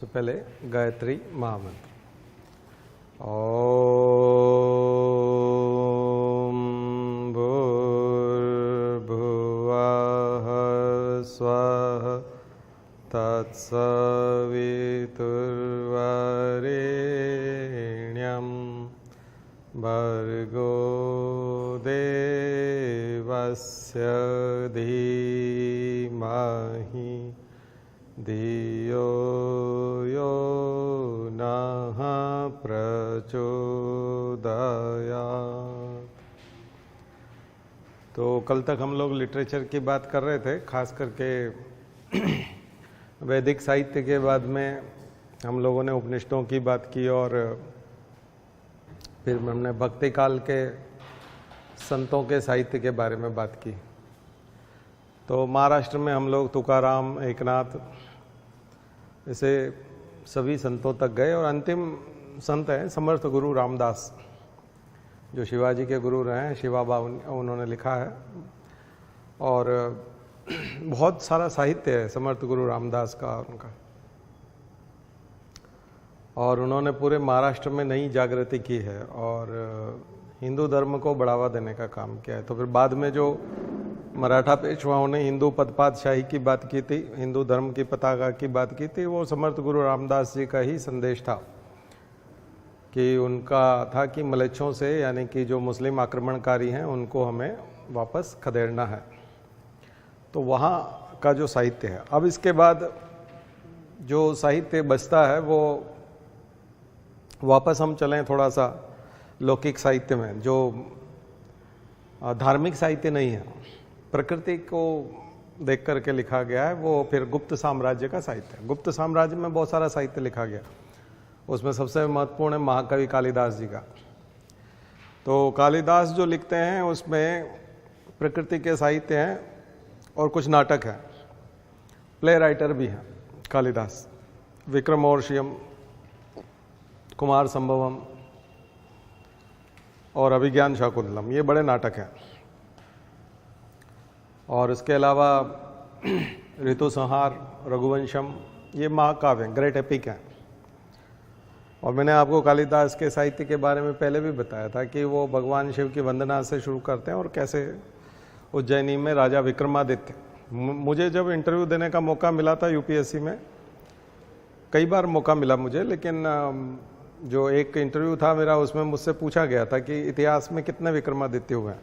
तो पहले गायत्री महामंत्र। ओम भूर्भुवः स्वः तत्सवितुर्वरेण्यं भर्गो देवस्य धीमहि धियो यो नः प्रचोदयात्। तो कल तक हम लोग लिटरेचर की बात कर रहे थे, खास करके वैदिक साहित्य के बाद में हम लोगों ने उपनिषदों की बात की और फिर हमने भक्ति काल के संतों के साहित्य के बारे में बात की। तो महाराष्ट्र में हम लोग तुकाराम, एकनाथ, ऐसे सभी संतों तक गए और अंतिम संत हैं समर्थ गुरु रामदास, जो शिवाजी के गुरु रहे हैं। शिवाबा उन्होंने लिखा है और बहुत सारा साहित्य है समर्थ गुरु रामदास का उनका, और उन्होंने पूरे महाराष्ट्र में नई जागृति की है और हिंदू धर्म को बढ़ावा देने का काम किया है। तो फिर बाद में जो मराठा पेशवाओं ने हिंदू पदपातशाही की बात की थी, हिंदू धर्म की पताका की बात की थी, वो समर्थ गुरु रामदास जी का ही संदेश था कि उनका था कि मलेच्छों से, यानी कि जो मुस्लिम आक्रमणकारी हैं, उनको हमें वापस खदेड़ना है। तो वहाँ का जो साहित्य है, अब इसके बाद जो साहित्य बचता है वो वापस हम चलें थोड़ा सा लौकिक साहित्य में, जो धार्मिक साहित्य नहीं है, प्रकृति को देख करके लिखा गया है, वो फिर गुप्त साम्राज्य का साहित्य है। गुप्त साम्राज्य में बहुत सारा साहित्य लिखा गया, उसमें सबसे महत्वपूर्ण है महाकवि कालिदास जी का। तो कालिदास जो लिखते हैं उसमें प्रकृति के साहित्य हैं और कुछ नाटक हैं, प्ले राइटर भी हैं कालिदास। विक्रमोर्वशीयम, कुमार संभवम और अभिज्ञान शाकुंतलम, ये बड़े नाटक हैं। और इसके अलावा ऋतु संहार, रघुवंशम, ये महाकाव्य, ग्रेट एपिक हैं। और मैंने आपको कालिदास के साहित्य के बारे में पहले भी बताया था कि वो भगवान शिव की वंदना से शुरू करते हैं और कैसे उज्जैनी में राजा विक्रमादित्य, मुझे जब इंटरव्यू देने का मौका मिला था यूपीएससी में, कई बार मौका मिला मुझे, लेकिन जो एक इंटरव्यू था मेरा उसमें मुझसे पूछा गया था कि इतिहास में कितने विक्रमादित्य हुए हैं।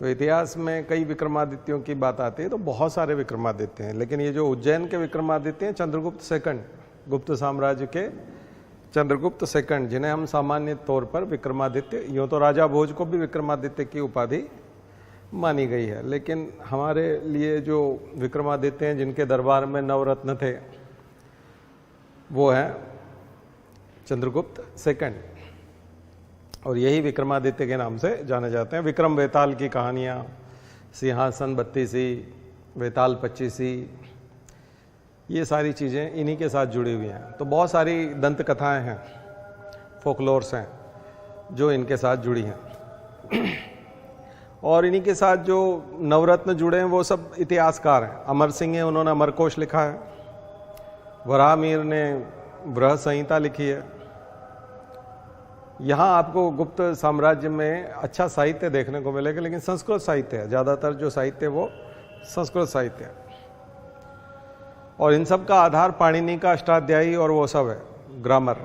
तो इतिहास में कई विक्रमादित्यों की बात आती है, तो बहुत सारे विक्रमादित्य हैं, लेकिन ये जो उज्जैन के विक्रमादित्य हैं, चंद्रगुप्त सेकंड, गुप्त साम्राज्य के चंद्रगुप्त सेकंड, जिन्हें हम सामान्य तौर पर विक्रमादित्य, यूँ तो राजा भोज को भी विक्रमादित्य की उपाधि मानी गई है, लेकिन हमारे लिए जो विक्रमादित्य हैं जिनके दरबार में नवरत्न थे, वो हैं चंद्रगुप्त सेकंड, और यही विक्रमादित्य के नाम से जाने जाते हैं। विक्रम वेताल की कहानियाँ, सिंहासन 32, वेताल 25, ये सारी चीज़ें इन्हीं के साथ जुड़ी हुई हैं। तो बहुत सारी दंत कथाएँ हैं, फोकलोर्स हैं जो इनके साथ जुड़ी हैं। और इन्हीं के साथ जो नवरत्न जुड़े हैं वो सब इतिहासकार हैं। अमर सिंह है, उन्होंने अमरकोश लिखा है। वराहमीर ने बृहद संहिता लिखी है। यहाँ आपको गुप्त साम्राज्य में अच्छा साहित्य देखने को मिलेगा, लेकिन संस्कृत साहित्य है ज़्यादातर, जो साहित्य वो संस्कृत साहित्य है। और इन सब का आधार पाणिनि का अष्टाध्यायी और वो सब है, ग्रामर।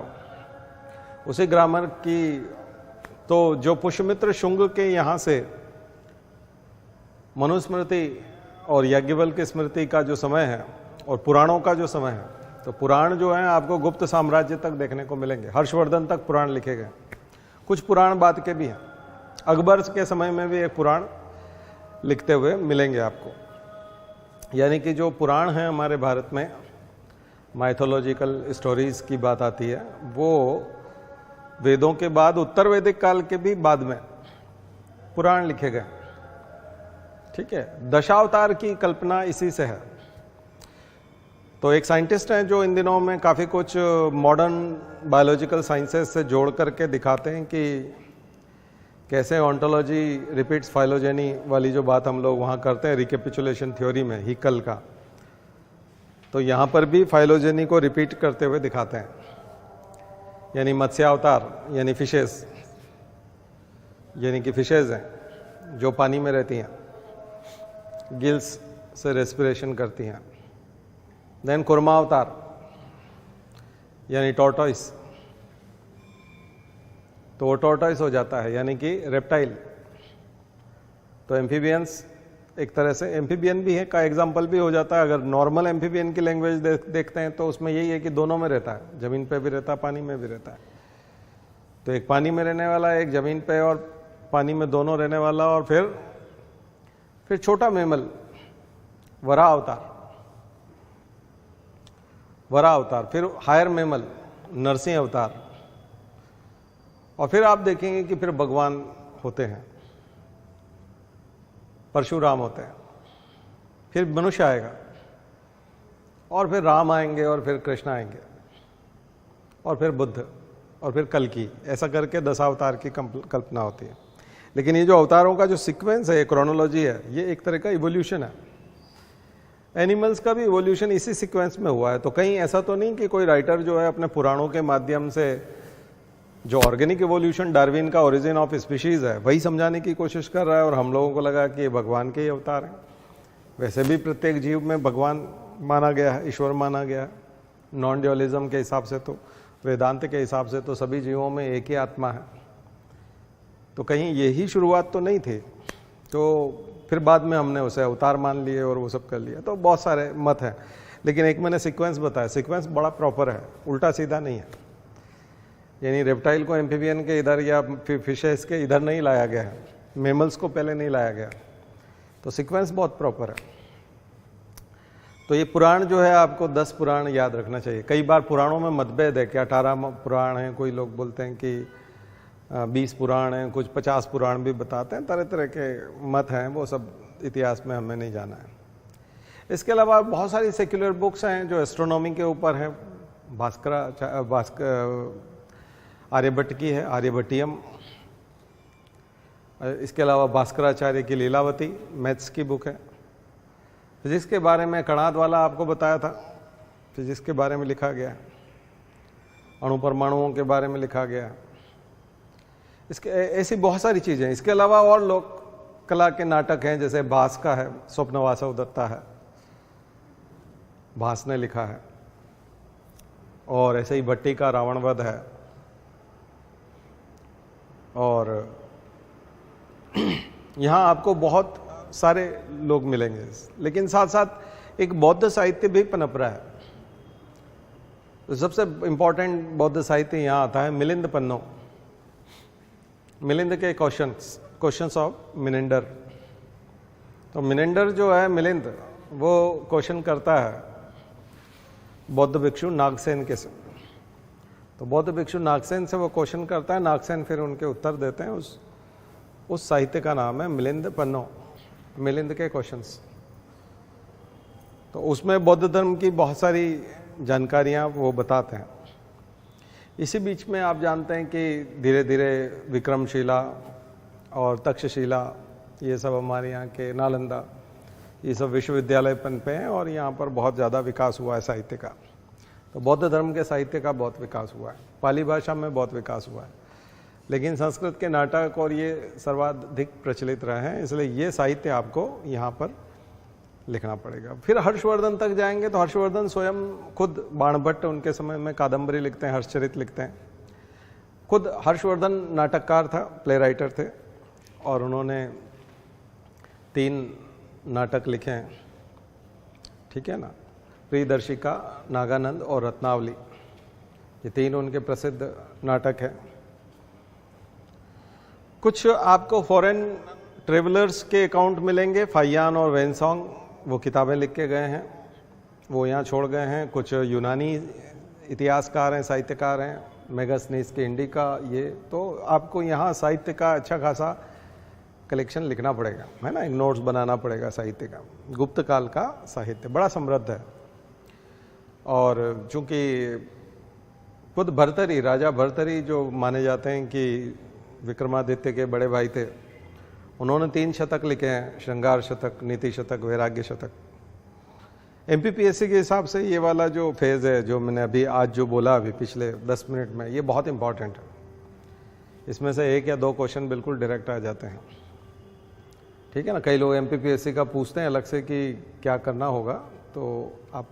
उसी ग्रामर की, तो जो पुष्यमित्र शुंग के यहाँ से मनुस्मृति और याज्ञवल्क्य की स्मृति का जो समय है और पुराणों का जो समय है, तो पुराण जो है आपको गुप्त साम्राज्य तक देखने को मिलेंगे। हर्षवर्धन तक पुराण लिखे गए, कुछ पुराण बाद के भी हैं। अकबर के समय में भी एक पुराण लिखते हुए मिलेंगे आपको। यानी कि जो पुराण हैं हमारे भारत में, माइथोलॉजिकल स्टोरीज की बात आती है, वो वेदों के बाद उत्तर वैदिक काल के भी बाद में पुराण लिखे गए। ठीक है, दशावतार की कल्पना इसी से है। तो एक साइंटिस्ट हैं जो इन दिनों में काफ़ी कुछ मॉडर्न बायोलॉजिकल साइंसेस से जोड़ करके दिखाते हैं कि कैसे ऑन्टोलॉजी रिपीट्स फाइलोजेनी वाली जो बात हम लोग वहाँ करते हैं रिकेपिचुलेशन थ्योरी में, हिकल का, तो यहाँ पर भी फाइलोजेनी को रिपीट करते हुए दिखाते हैं, यानी मत्स्यावतार यानी फिशेस, यानी कि फिशेज हैं जो पानी में रहती हैं, गिल्स से रेस्पिरेशन करती हैं। देन कुर्मावतार यानी टॉर्टोइस, तो वो टॉर्टोइस हो जाता है यानी कि रेप्टाइल। तो एम्फीबियंस एक तरह से एम्फीबियन भी है का एग्जाम्पल भी हो जाता है। अगर नॉर्मल एम्फीबियन की लैंग्वेज देखते हैं तो उसमें यही है कि दोनों में रहता है, जमीन पे भी रहता है, पानी में भी रहता है। तो एक पानी में रहने वाला, एक जमीन पे और पानी में दोनों रहने वाला, और फिर छोटा मैमल वरा अवतार, फिर हायर मैमल नरसिंह अवतार, और फिर आप देखेंगे कि फिर भगवान होते हैं, परशुराम होते हैं, फिर मनुष्य आएगा, और फिर राम आएंगे, और फिर कृष्ण आएंगे, और फिर बुद्ध, और फिर कल्कि, ऐसा करके 10 अवतार की कल्पना होती है। लेकिन ये जो अवतारों का जो सीक्वेंस है, ये क्रोनोलॉजी है, ये एक तरह का इवोल्यूशन है। एनिमल्स का भी इवोल्यूशन इसी सीक्वेंस में हुआ है। तो कहीं ऐसा तो नहीं कि कोई राइटर जो है अपने पुराणों के माध्यम से जो ऑर्गेनिक इवोल्यूशन, डार्विन का ओरिजिन ऑफ स्पीशीज है, वही समझाने की कोशिश कर रहा है, और हम लोगों को लगा कि ये भगवान के ही अवतार हैं। वैसे भी प्रत्येक जीव में भगवान माना गया है, ईश्वर माना गया है। नॉन ड्यूअलिज्म के हिसाब से, तो वेदांत के हिसाब से तो सभी जीवों में एक ही आत्मा है। तो कहीं यही शुरुआत तो नहीं थी, तो फिर बाद में हमने उसे अवतार मान लिए और वो सब कर लिया। तो बहुत सारे मत हैं, लेकिन एक मैंने सीक्वेंस बताया, सीक्वेंस बड़ा प्रॉपर है, उल्टा सीधा नहीं है। यानी रेप्टाइल को एम्फीबियन के इधर या फिशेस के इधर नहीं लाया गया है, मेमल्स को पहले नहीं लाया गया। तो सीक्वेंस बहुत प्रॉपर है। तो ये पुराण जो है, आपको 10 पुराण याद रखना चाहिए। कई बार पुराणों में मतभेद है कि 18 पुराण हैं, कोई लोग बोलते हैं कि 20 पुराण हैं, कुछ 50 पुराण भी बताते हैं। तरह तरह के मत हैं, वो सब इतिहास में हमें नहीं जाना है। इसके अलावा बहुत सारी सेक्युलर बुक्स हैं जो एस्ट्रोनॉमी के ऊपर हैं। आर्यभट्ट की है, आर्यभट्टियम। इसके अलावा भास्कराचार्य की लीलावती मैथ्स की बुक है। फिजिक्स के बारे में कणाद वाला आपको बताया था, फिजिक्स के बारे में लिखा गया है, अणु परमाणुओं के बारे में लिखा गया है। इसके ऐसी बहुत सारी चीज़ें हैं। इसके अलावा और लोक कला के नाटक हैं, जैसे भास का है, स्वप्न वासव दत्ता है, भास ने लिखा है। और ऐसे ही भट्टी का रावणवध है। और यहाँ आपको बहुत सारे लोग मिलेंगे, लेकिन साथ साथ एक बौद्ध साहित्य भी पनप रहा है। तो सबसे इंपॉर्टेंट बौद्ध साहित्य यहाँ आता है मिलिंद पन्नो, मिलिंद के क्वेश्चंस ऑफ मिनेंडर। तो मिनेंडर जो है, मिलिंद, वो क्वेश्चन करता है बौद्ध भिक्षु नागसेन के से। तो बौद्ध भिक्षु नागसेन से वो क्वेश्चन करता है, नागसेन फिर उनके उत्तर देते हैं। उस साहित्य का नाम है मिलिंद पन्नो, मिलिंद के क्वेश्चंस। तो उसमें बौद्ध धर्म की बहुत सारी जानकारियां वो बताते हैं। इसी बीच में आप जानते हैं कि धीरे धीरे विक्रमशिला और तक्षशिला, ये सब हमारे यहाँ के नालंदा, ये सब विश्वविद्यालय पनपे हैं, और यहाँ पर बहुत ज़्यादा विकास हुआ है साहित्य का। तो बौद्ध धर्म के साहित्य का बहुत विकास हुआ है, पाली भाषा में बहुत विकास हुआ है। लेकिन संस्कृत के नाटक और ये सर्वाधिक प्रचलित रहे हैं, इसलिए ये साहित्य आपको यहाँ पर लिखना पड़ेगा। फिर हर्षवर्धन तक जाएंगे तो हर्षवर्धन स्वयं खुद, बाणभट्ट उनके समय में कादम्बरी लिखते हैं, हर्षचरित लिखते हैं। खुद हर्षवर्धन नाटककार था, प्ले राइटर थे, और उन्होंने 3 नाटक लिखे हैं, ठीक है ना, प्रियदर्शिका, नागानंद और रत्नावली। ये 3 उनके प्रसिद्ध नाटक हैं। कुछ आपको फॉरेन ट्रेवलर्स के अकाउंट मिलेंगे, फाइयान और वेनसोंग, वो किताबें लिख के गए हैं, वो यहाँ छोड़ गए हैं। कुछ यूनानी इतिहासकार हैं, साहित्यकार हैं, मेगास्थनीज के इंडिका, ये तो आपको यहाँ साहित्य का अच्छा खासा कलेक्शन लिखना पड़ेगा, है ना, एक नोट्स बनाना पड़ेगा साहित्य का। गुप्त काल का साहित्य बड़ा समृद्ध है। और चूंकि खुद भर्तरी, राजा भर्तरी जो माने जाते हैं कि विक्रमादित्य के बड़े भाई थे, उन्होंने 3 शतक लिखे हैं, श्रृंगार शतक, नीति शतक, वैराग्य शतक। एमपीपीएससी के हिसाब से ये वाला जो फेज़ है, जो मैंने अभी आज जो बोला अभी पिछले 10 मिनट में, ये बहुत इंपॉर्टेंट है। इसमें से 1 या 2 क्वेश्चन बिल्कुल डायरेक्ट आ जाते हैं, ठीक है ना। कई लोग एमपीपीएससी का पूछते हैं अलग से कि क्या करना होगा, तो आप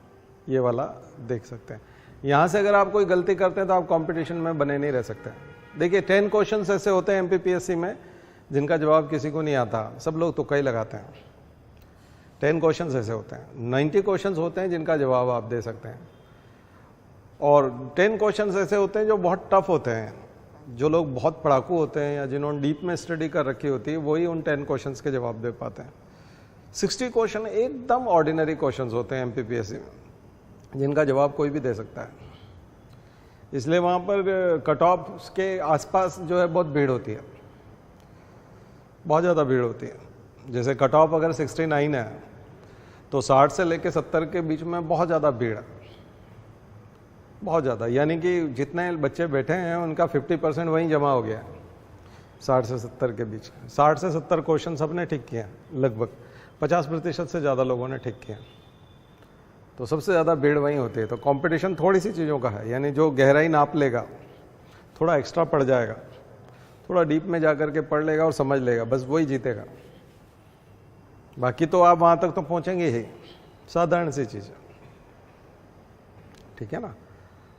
ये वाला देख सकते हैं। यहाँ से अगर आप कोई गलती करते हैं तो आप कंपटीशन में बने नहीं रह सकते। देखिए 10 क्वेश्चंस ऐसे होते हैं एमपीपीएससी में जिनका जवाब किसी को नहीं आता, सब लोग तुक्का ही लगाते हैं। 10 क्वेश्चंस ऐसे होते हैं। 90 क्वेश्चंस होते हैं जिनका जवाब आप दे सकते हैं, और 10 क्वेश्चंस ऐसे होते हैं जो बहुत टफ होते हैं। जो लोग बहुत पढ़ाकू होते हैं या जिन्होंने डीप में स्टडी कर रखी होती है वही उन 10 क्वेश्चंस के जवाब दे पाते हैं। 60 क्वेश्चन एकदम ऑर्डिनरी क्वेश्चंस होते हैं एमपीपीएससी में, जिनका जवाब कोई भी दे सकता है। इसलिए वहाँ पर कट ऑफ के आसपास जो है बहुत भीड़ होती है, बहुत ज़्यादा भीड़ होती है। जैसे कट ऑफ अगर 69 है तो 60 से लेकर 70 के बीच में बहुत ज़्यादा भीड़ है, बहुत ज़्यादा। यानी कि जितने बच्चे बैठे हैं उनका 50% वहीं जमा हो गया है 60 से 70 के बीच। 60 से 70 क्वेश्चन सबने ठीक किए हैं, लगभग 50% से ज़्यादा लोगों ने ठीक किए हैं। तो सबसे ज़्यादा भीड़ वहीं होती है। तो कंपटीशन थोड़ी सी चीज़ों का है, यानी जो गहराई नाप लेगा, थोड़ा एक्स्ट्रा पढ़ जाएगा, थोड़ा डीप में जा कर के पढ़ लेगा और समझ लेगा, बस वही जीतेगा। बाकी तो आप वहाँ तक तो पहुँचेंगे ही, साधारण सी चीज़ है, ठीक है ना।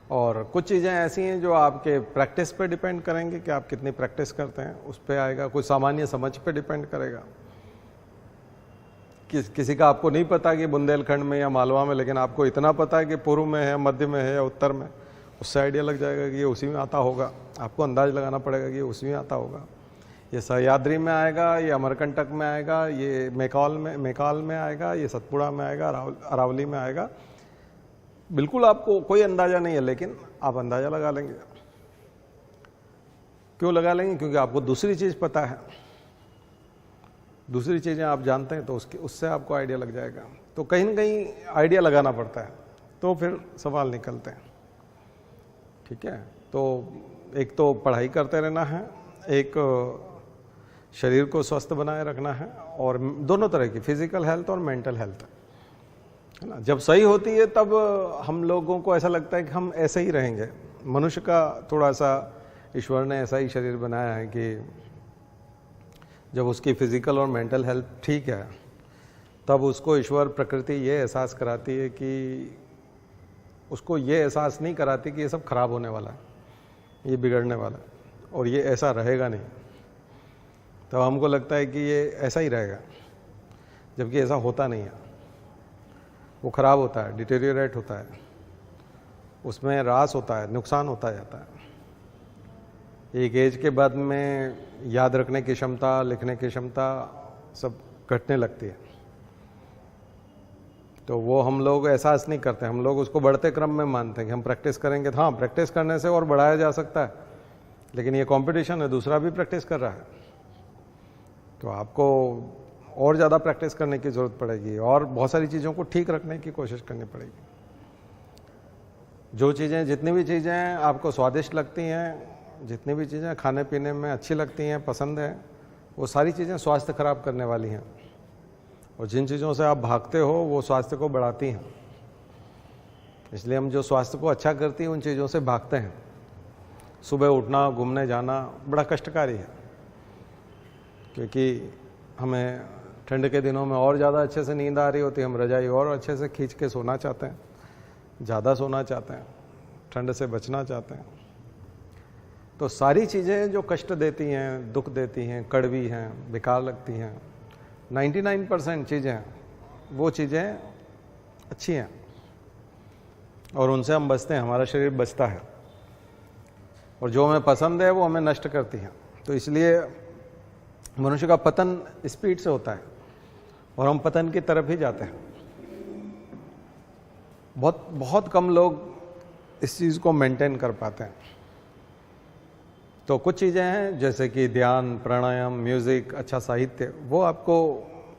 और कुछ चीज़ें ऐसी हैं जो आपके प्रैक्टिस पे डिपेंड करेंगे कि आप कितनी प्रैक्टिस करते हैं, उस पर आएगा। कोई सामान्य समझ पे डिपेंड करेगा। किसी का आपको नहीं पता कि बुंदेलखंड में या मालवा में, लेकिन आपको इतना पता है कि पूर्व में है, मध्य में है या उत्तर में, उससे आइडिया लग जाएगा कि ये उसी में आता होगा। आपको अंदाज लगाना पड़ेगा कि ये उसी में आता होगा। ये सह्याद्री में आएगा, ये अमरकंटक में आएगा, ये मेकाल में आएगा, ये सतपुड़ा में आएगा, अरावली में आएगा। बिल्कुल आपको कोई अंदाज़ा नहीं है, लेकिन आप अंदाज़ा लगा लेंगे। क्यों लगा लेंगे? क्योंकि आपको दूसरी चीज़ पता है, दूसरी चीज़ें आप जानते हैं, तो उससे आपको आइडिया लग जाएगा। तो कहीं ना कहीं आइडिया लगाना पड़ता है, तो फिर सवाल निकलते हैं, ठीक है। तो एक तो पढ़ाई करते रहना है, एक शरीर को स्वस्थ बनाए रखना है, और दोनों तरह की फिजिकल हेल्थ और मेंटल हेल्थ, है ना। जब सही होती है तब हम लोगों को ऐसा लगता है कि हम ऐसे ही रहेंगे। मनुष्य का थोड़ा सा ईश्वर ने ऐसा ही शरीर बनाया है कि जब उसकी फिजिकल और मेंटल हेल्थ ठीक है तब उसको ईश्वर प्रकृति ये एहसास कराती है कि उसको ये एहसास नहीं कराती कि ये सब खराब होने वाला है, ये बिगड़ने वाला है और ये ऐसा रहेगा नहीं। तब हमको लगता है कि ये ऐसा ही रहेगा, जबकि ऐसा होता नहीं है। वो खराब होता है, डिटेरियोरेट होता है, उसमें ह्रास होता है, नुकसान होता जाता है। एक एज के बाद में याद रखने की क्षमता, लिखने की क्षमता सब घटने लगती है। तो वो हम लोग एहसास नहीं करते, हम लोग उसको बढ़ते क्रम में मानते हैं कि हम प्रैक्टिस करेंगे। हाँ, प्रैक्टिस करने से और बढ़ाया जा सकता है, लेकिन ये कंपटीशन है, दूसरा भी प्रैक्टिस कर रहा है, तो आपको और ज़्यादा प्रैक्टिस करने की ज़रूरत पड़ेगी और बहुत सारी चीज़ों को ठीक रखने की कोशिश करनी पड़ेगी। जो चीज़ें, जितनी भी चीज़ें आपको स्वादिष्ट लगती हैं, जितनी भी चीज़ें खाने पीने में अच्छी लगती हैं, पसंद है, वो सारी चीज़ें स्वास्थ्य खराब करने वाली हैं, और जिन चीज़ों से आप भागते हो वो स्वास्थ्य को बढ़ाती हैं। इसलिए हम जो स्वास्थ्य को अच्छा करती हैं उन चीज़ों से भागते हैं। सुबह उठना, घूमने जाना बड़ा कष्टकारी है, क्योंकि हमें ठंड के दिनों में और ज़्यादा अच्छे से नींद आ रही होती है, हम रजाई और अच्छे से खींच के सोना चाहते हैं, ज़्यादा सोना चाहते हैं, ठंड से बचना चाहते हैं। तो सारी चीज़ें जो कष्ट देती हैं, दुख देती हैं, कड़वी हैं, बेकार लगती हैं, 99% चीज़ें, वो चीज़ें अच्छी हैं और उनसे हम बचते हैं, हमारा शरीर बचता है, और जो हमें पसंद है वो हमें नष्ट करती हैं। तो इसलिए मनुष्य का पतन स्पीड से होता है और हम पतन की तरफ ही जाते हैं। बहुत कम लोग इस चीज़ को मेंटेन कर पाते हैं। तो कुछ चीज़ें हैं जैसे कि ध्यान, प्राणायाम, म्यूज़िक, अच्छा साहित्य, वो आपको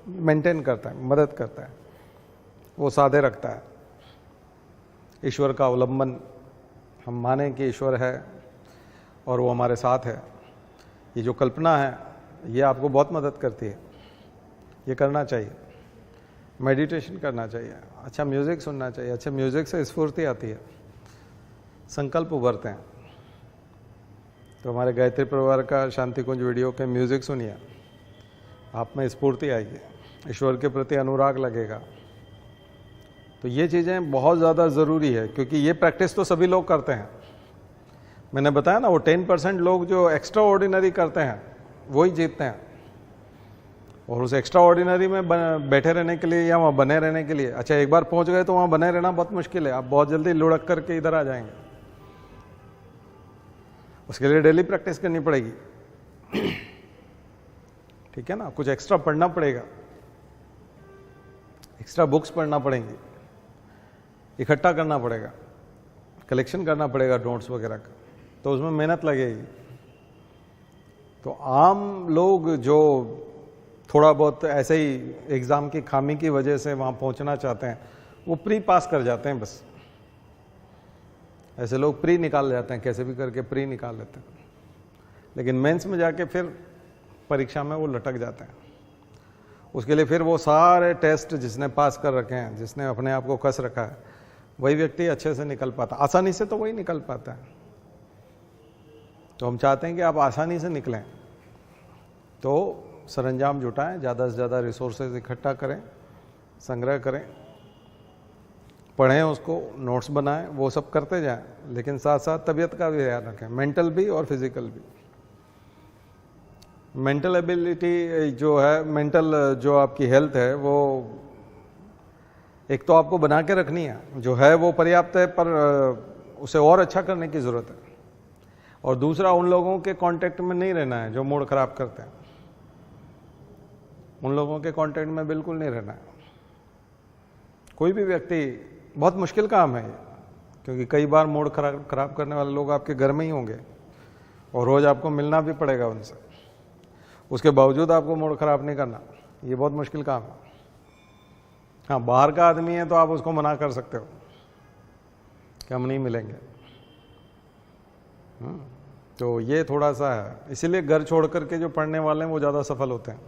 मेंटेन करता है, मदद करता है, वो साधे रखता है। ईश्वर का अवलंबन, हम माने कि ईश्वर है और वो हमारे साथ है, ये जो कल्पना है ये आपको बहुत मदद करती है, ये करना चाहिए। मेडिटेशन करना चाहिए, अच्छा म्यूज़िक सुनना चाहिए। अच्छा म्यूज़िक से स्फूर्ति आती है, संकल्प उभरते हैं। तो हमारे गायत्री परिवार का शांति कुंज वीडियो के म्यूज़िक सुनिए, आप में स्फूर्ति आएगी, ईश्वर के प्रति अनुराग लगेगा। तो ये चीज़ें बहुत ज़्यादा ज़रूरी है, क्योंकि ये प्रैक्टिस तो सभी लोग करते हैं। मैंने बताया ना, वो 10% लोग जो एक्स्ट्रा ऑर्डिनरी करते हैं वही जीतते हैं। और उस एक्स्ट्रा ऑर्डिनरी में बैठे रहने के लिए या वहाँ बने रहने के लिए, अच्छा एक बार पहुँच गए तो वहाँ बने रहना बहुत मुश्किल है, आप बहुत जल्दी लुढ़क करके इधर आ जाएंगे। उसके लिए डेली प्रैक्टिस करनी पड़ेगी, ठीक है ना। कुछ एक्स्ट्रा पढ़ना पड़ेगा, एक्स्ट्रा बुक्स पढ़ना पड़ेंगी, इकट्ठा करना पड़ेगा, कलेक्शन करना पड़ेगा नोट्स वगैरह का, तो उसमें मेहनत लगेगी। तो आम लोग जो थोड़ा बहुत ऐसे ही एग्ज़ाम की खामी की वजह से वहाँ पहुँचना चाहते हैं, वो प्री पास कर जाते हैं बस। ऐसे लोग प्री निकाल जाते हैं, कैसे भी करके प्री निकाल लेते हैं, लेकिन मेंस में जाके फिर परीक्षा में वो लटक जाते हैं। उसके लिए फिर वो सारे टेस्ट जिसने पास कर रखे हैं, जिसने अपने आप को कस रखा है, वही व्यक्ति अच्छे से निकल पाता, आसानी से तो वही निकल पाता है। तो हम चाहते हैं कि आप आसानी से निकलें, तो सरंजाम जुटाएं, ज़्यादा से ज़्यादा रिसोर्सेज इकट्ठा करें, संग्रह करें, पढ़ें उसको, नोट्स बनाएं, वो सब करते जाएं, लेकिन साथ साथ तबीयत का भी ध्यान रखें, मेंटल भी और फिजिकल भी। मेंटल एबिलिटी जो है, मेंटल जो आपकी हेल्थ है, वो एक तो आपको बना के रखनी है, जो है वो पर्याप्त है, पर उसे और अच्छा करने की ज़रूरत है। और दूसरा, उन लोगों के कांटेक्ट में नहीं रहना है जो मूड खराब करते हैं, उन लोगों के कांटेक्ट में बिल्कुल नहीं रहना है। कोई भी व्यक्ति, बहुत मुश्किल काम है ये, क्योंकि कई बार मूड खराब करने वाले लोग आपके घर में ही होंगे और रोज़ आपको मिलना भी पड़ेगा उनसे, उसके बावजूद आपको मूड खराब नहीं करना, ये बहुत मुश्किल काम है। हाँ, बाहर का आदमी है तो आप उसको मना कर सकते हो कि हम नहीं मिलेंगे। तो ये थोड़ा सा है, इसीलिए घर छोड़ करके जो पढ़ने वाले हैं वो ज़्यादा सफल होते हैं,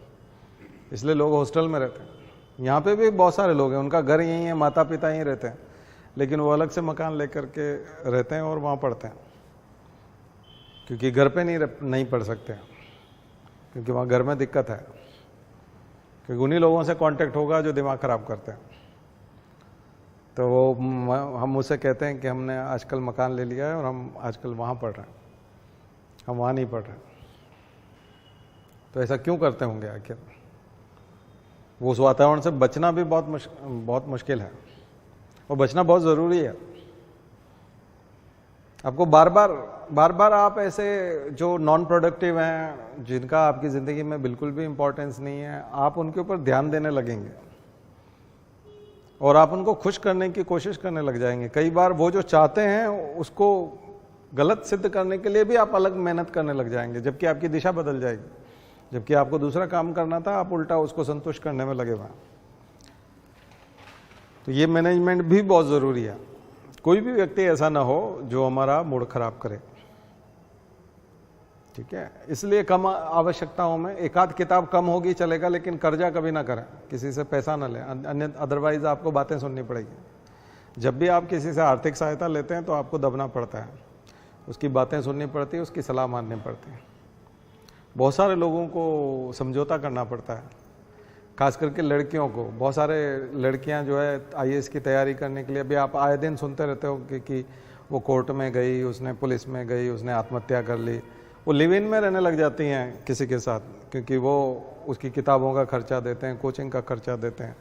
इसलिए लोग हॉस्टल में रहते हैं। यहाँ पे भी बहुत सारे लोग हैं, उनका घर यहीं है, माता पिता यहीं रहते हैं, लेकिन वो अलग से मकान लेकर के रहते हैं और वहाँ पढ़ते हैं, क्योंकि घर पे नहीं पढ़ सकते, क्योंकि वहाँ घर में दिक्कत है, क्योंकि उन्हीं लोगों से कांटेक्ट होगा जो दिमाग ख़राब करते हैं। तो वो हम मुझसे कहते हैं कि हमने आजकल मकान ले लिया है और हम आजकल वहाँ पढ़ रहे हैं, हम वहाँ नहीं पढ़ रहे। तो ऐसा क्यों करते होंगे आखिर? वो उस वातावरण से बचना भी बहुत मुश्किल है, और बचना बहुत ज़रूरी है। आपको बार बार आप ऐसे जो नॉन प्रोडक्टिव हैं, जिनका आपकी ज़िंदगी में बिल्कुल भी इम्पोर्टेंस नहीं है, आप उनके ऊपर ध्यान देने लगेंगे और आप उनको खुश करने की कोशिश करने लग जाएंगे। कई बार वो जो चाहते हैं उसको गलत सिद्ध करने के लिए भी आप अलग मेहनत करने लग जाएंगे, जबकि आपकी दिशा बदल जाएगी। जबकि आपको दूसरा काम करना था, आप उल्टा उसको संतुष्ट करने में लगे हुए। तो ये मैनेजमेंट भी बहुत ज़रूरी है। कोई भी व्यक्ति ऐसा ना हो जो हमारा मूड खराब करे, ठीक है। इसलिए कम आवश्यकताओं में एक आध किताब कम होगी चलेगा, लेकिन कर्जा कभी ना करें, किसी से पैसा ना लें, अन्य अदरवाइज आपको बातें सुननी पड़ेगी। जब भी आप किसी से आर्थिक सहायता लेते हैं तो आपको दबना पड़ता है, उसकी बातें सुननी पड़ती है, उसकी सलाह माननी पड़ती है। बहुत सारे लोगों को समझौता करना पड़ता है, खास करके लड़कियों को। बहुत सारे लड़कियां जो है IAS की तैयारी करने के लिए, अभी आप आए दिन सुनते रहते हो कि वो कोर्ट में गई, उसने पुलिस में गई, उसने आत्महत्या कर ली। वो लिव इन में रहने लग जाती हैं किसी के साथ, क्योंकि वो उसकी किताबों का खर्चा देते हैं, कोचिंग का खर्चा देते हैं,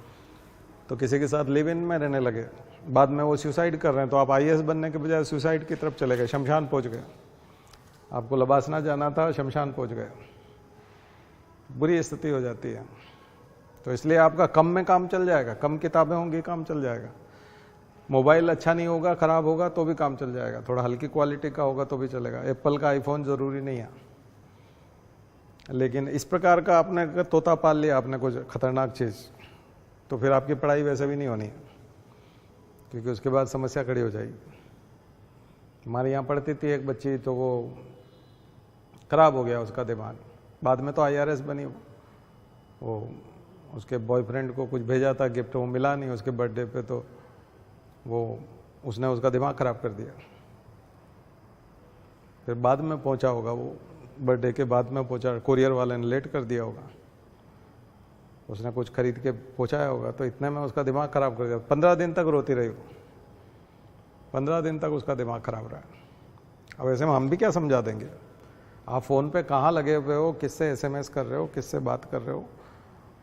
तो किसी के साथ लिव इन में रहने लगे। बाद में वो सुसाइड कर रहे हैं, तो आप IAS बनने के बजाय सुसाइड की तरफ चले गए, शमशान पहुँच गए। आपको लबासना जाना था, शमशान पहुँच गए। बुरी स्थिति हो जाती है। तो इसलिए आपका कम में काम चल जाएगा, कम किताबें होंगी काम चल जाएगा। मोबाइल अच्छा नहीं होगा, ख़राब होगा तो भी काम चल जाएगा, थोड़ा हल्की क्वालिटी का होगा तो भी चलेगा। एप्पल का आईफोन ज़रूरी नहीं है, लेकिन इस प्रकार का आपने तोता पाल लिया, आपने कुछ खतरनाक चीज़, तो फिर आपकी पढ़ाई वैसे भी नहीं होनी, क्योंकि उसके बाद समस्या खड़ी हो जाएगी। हमारे यहाँ पढ़ती थी एक बच्ची, तो वो खराब हो गया उसका दिमाग, बाद में तो IRS बनी, वो उसके बॉयफ्रेंड को कुछ भेजा था गिफ्ट, वो मिला नहीं उसके बर्थडे पे, तो वो उसने उसका दिमाग ख़राब कर दिया। फिर बाद में पहुंचा होगा, वो बर्थडे के बाद में पहुंचा, कुरियर वाले ने लेट कर दिया होगा, उसने कुछ खरीद के पहुंचाया होगा, तो इतने में उसका दिमाग ख़राब कर दिया। 15 दिन तक रोती रही वो, 15 दिन तक उसका दिमाग ख़राब रहा। अब ऐसे में हम भी क्या समझा देंगे? आप फ़ोन पे कहाँ लगे हुए हो, किससे SMS कर रहे हो, किससे बात कर रहे हो,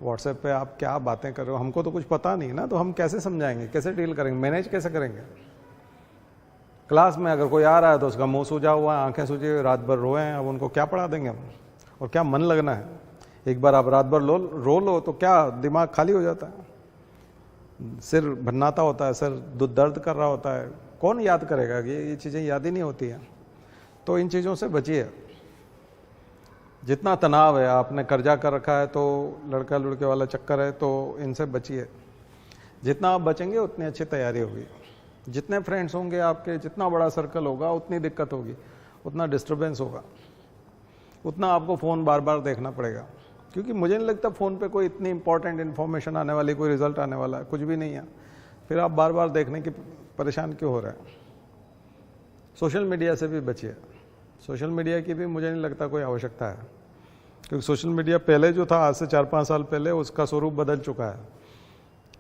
व्हाट्सएप पे आप क्या बातें कर रहे हो, हमको तो कुछ पता नहीं ना, तो हम कैसे समझाएंगे, कैसे डील करेंगे, मैनेज कैसे करेंगे? क्लास में अगर कोई आ रहा है तो उसका मुंह सूजा हुआ है, आंखें सूजी हुई, रात भर रोए हैं, अब उनको क्या पढ़ा देंगे हम? और क्या मन लगना है? एक बार आप रात भर रो लो तो क्या दिमाग खाली हो जाता है, सिर भन्नाता होता है, सिर दर्द कर रहा होता है, कौन याद करेगा? ये चीज़ें याद ही नहीं होती हैं। तो इन चीज़ों से बचिए। जितना तनाव है, आपने कर्जा कर रखा है तो लड़का लड़के वाला चक्कर है, तो इनसे बचिए। जितना आप बचेंगे उतनी अच्छी तैयारी होगी। जितने फ्रेंड्स होंगे आपके, जितना बड़ा सर्कल होगा, उतनी दिक्कत होगी, उतना डिस्टर्बेंस होगा, उतना आपको फ़ोन बार बार देखना पड़ेगा। क्योंकि मुझे नहीं लगता फ़ोन पे कोई इतनी इंपॉर्टेंट इन्फॉर्मेशन आने वाली, कोई रिजल्ट आने वाला है, कुछ भी नहीं है। फिर आप बार बार देखने की परेशान क्यों हो रहे हैं? सोशल मीडिया से भी बचिए। सोशल मीडिया की भी मुझे नहीं लगता कोई आवश्यकता है, क्योंकि सोशल मीडिया पहले जो था, आज से 4-5 साल पहले, उसका स्वरूप बदल चुका है।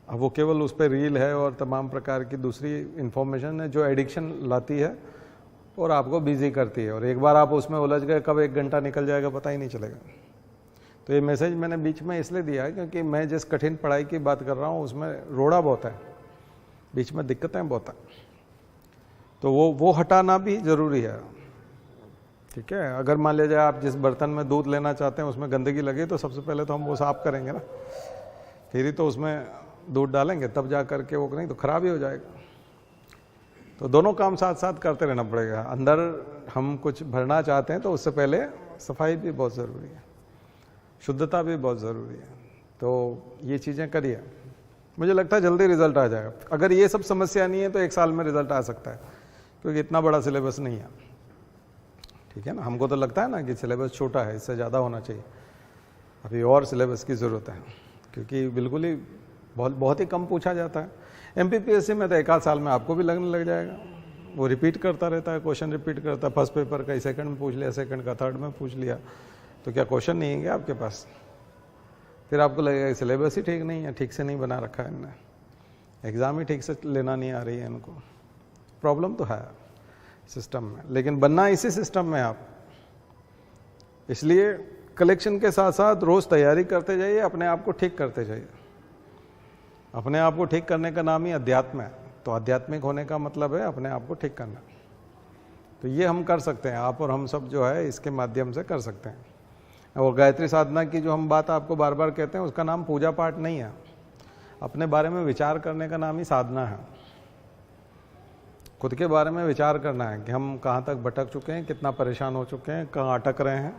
अब वो केवल उस पर रील है और तमाम प्रकार की दूसरी इन्फॉर्मेशन है जो एडिक्शन लाती है और आपको बिजी करती है, और एक बार आप उसमें उलझ गए, कब 1 घंटा निकल जाएगा पता ही नहीं चलेगा। तो ये मैसेज मैंने बीच में इसलिए दिया है क्योंकि मैं जिस कठिन पढ़ाई की बात कर रहा हूँ उसमें रोड़ा बहुत है, बीच में दिक्कतें बहुत हैं, तो वो हटाना भी ज़रूरी है। ठीक है, अगर मान लीजिए आप जिस बर्तन में दूध लेना चाहते हैं उसमें गंदगी लगी, तो सबसे पहले तो हम वो साफ़ करेंगे ना, फिर ही तो उसमें दूध डालेंगे, तब जा करके वो, नहीं तो ख़राब ही हो जाएगा। तो दोनों काम साथ साथ करते रहना पड़ेगा। अंदर हम कुछ भरना चाहते हैं तो उससे पहले सफाई भी बहुत ज़रूरी है, शुद्धता भी बहुत ज़रूरी है। तो ये चीज़ें करिए, मुझे लगता है जल्दी रिजल्ट आ जाएगा। अगर ये सब समस्या नहीं है तो 1 साल में रिजल्ट आ सकता है, क्योंकि इतना बड़ा सिलेबस नहीं है। ठीक है ना, हमको तो लगता है ना कि सिलेबस छोटा है, इससे ज़्यादा होना चाहिए। अभी और सिलेबस की ज़रूरत है, क्योंकि बिल्कुल ही बहुत ही कम पूछा जाता है। MPPSC में तो 1 आध साल में आपको भी लगने लग जाएगा, वो रिपीट करता रहता है, क्वेश्चन रिपीट करता है। फर्स्ट पेपर का सेकंड में पूछ लिया, सेकंड का थर्ड में पूछ लिया, तो क्या क्वेश्चन नहीं है क्या आपके पास? फिर आपको लगेगा सिलेबस ही ठीक नहीं है, ठीक से नहीं बना रखा है इनने, एग्ज़ाम ही ठीक से लेना नहीं आ रही है इनको। प्रॉब्लम तो है सिस्टम में, लेकिन बनना इसी सिस्टम में आप। इसलिए कलेक्शन के साथ साथ रोज़ तैयारी करते जाइए, अपने आप को ठीक करते जाइए। अपने आप को ठीक करने का नाम ही अध्यात्म है, तो आध्यात्मिक होने का मतलब है अपने आप को ठीक करना। तो ये हम कर सकते हैं, आप और हम सब जो है इसके माध्यम से कर सकते हैं। और गायत्री साधना की जो हम बात आपको बार बार कहते हैं, उसका नाम पूजा पाठ नहीं है, अपने बारे में विचार करने का नाम ही साधना है। खुद के बारे में विचार करना है कि हम कहाँ तक भटक चुके हैं, कितना परेशान हो चुके हैं, कहाँ अटक रहे हैं,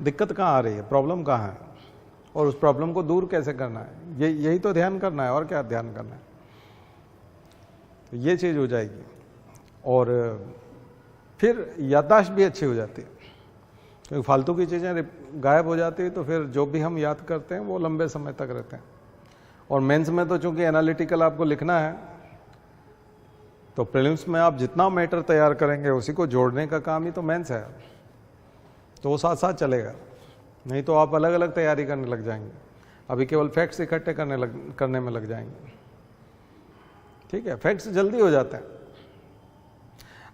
दिक्कत कहाँ आ रही है, प्रॉब्लम कहाँ है, और उस प्रॉब्लम को दूर कैसे करना है। यही तो ध्यान करना है, और क्या ध्यान करना है। तो ये चीज़ हो जाएगी, और फिर याददाश्त भी अच्छी हो जाती है, क्योंकि फालतू की चीज़ें गायब हो जाती है, तो फिर जो भी हम याद करते हैं वो लंबे समय तक रहते हैं। और मेंस में तो चूंकि एनालिटिकल आपको लिखना है, तो प्रीलिम्स में आप जितना मैटर तैयार करेंगे उसी को जोड़ने का काम ही तो मेंस है, तो वो साथ साथ चलेगा। नहीं तो आप अलग अलग तैयारी करने लग जाएंगे, अभी केवल फैक्ट्स इकट्ठे करने में लग जाएंगे। ठीक है, फैक्ट्स जल्दी हो जाते हैं।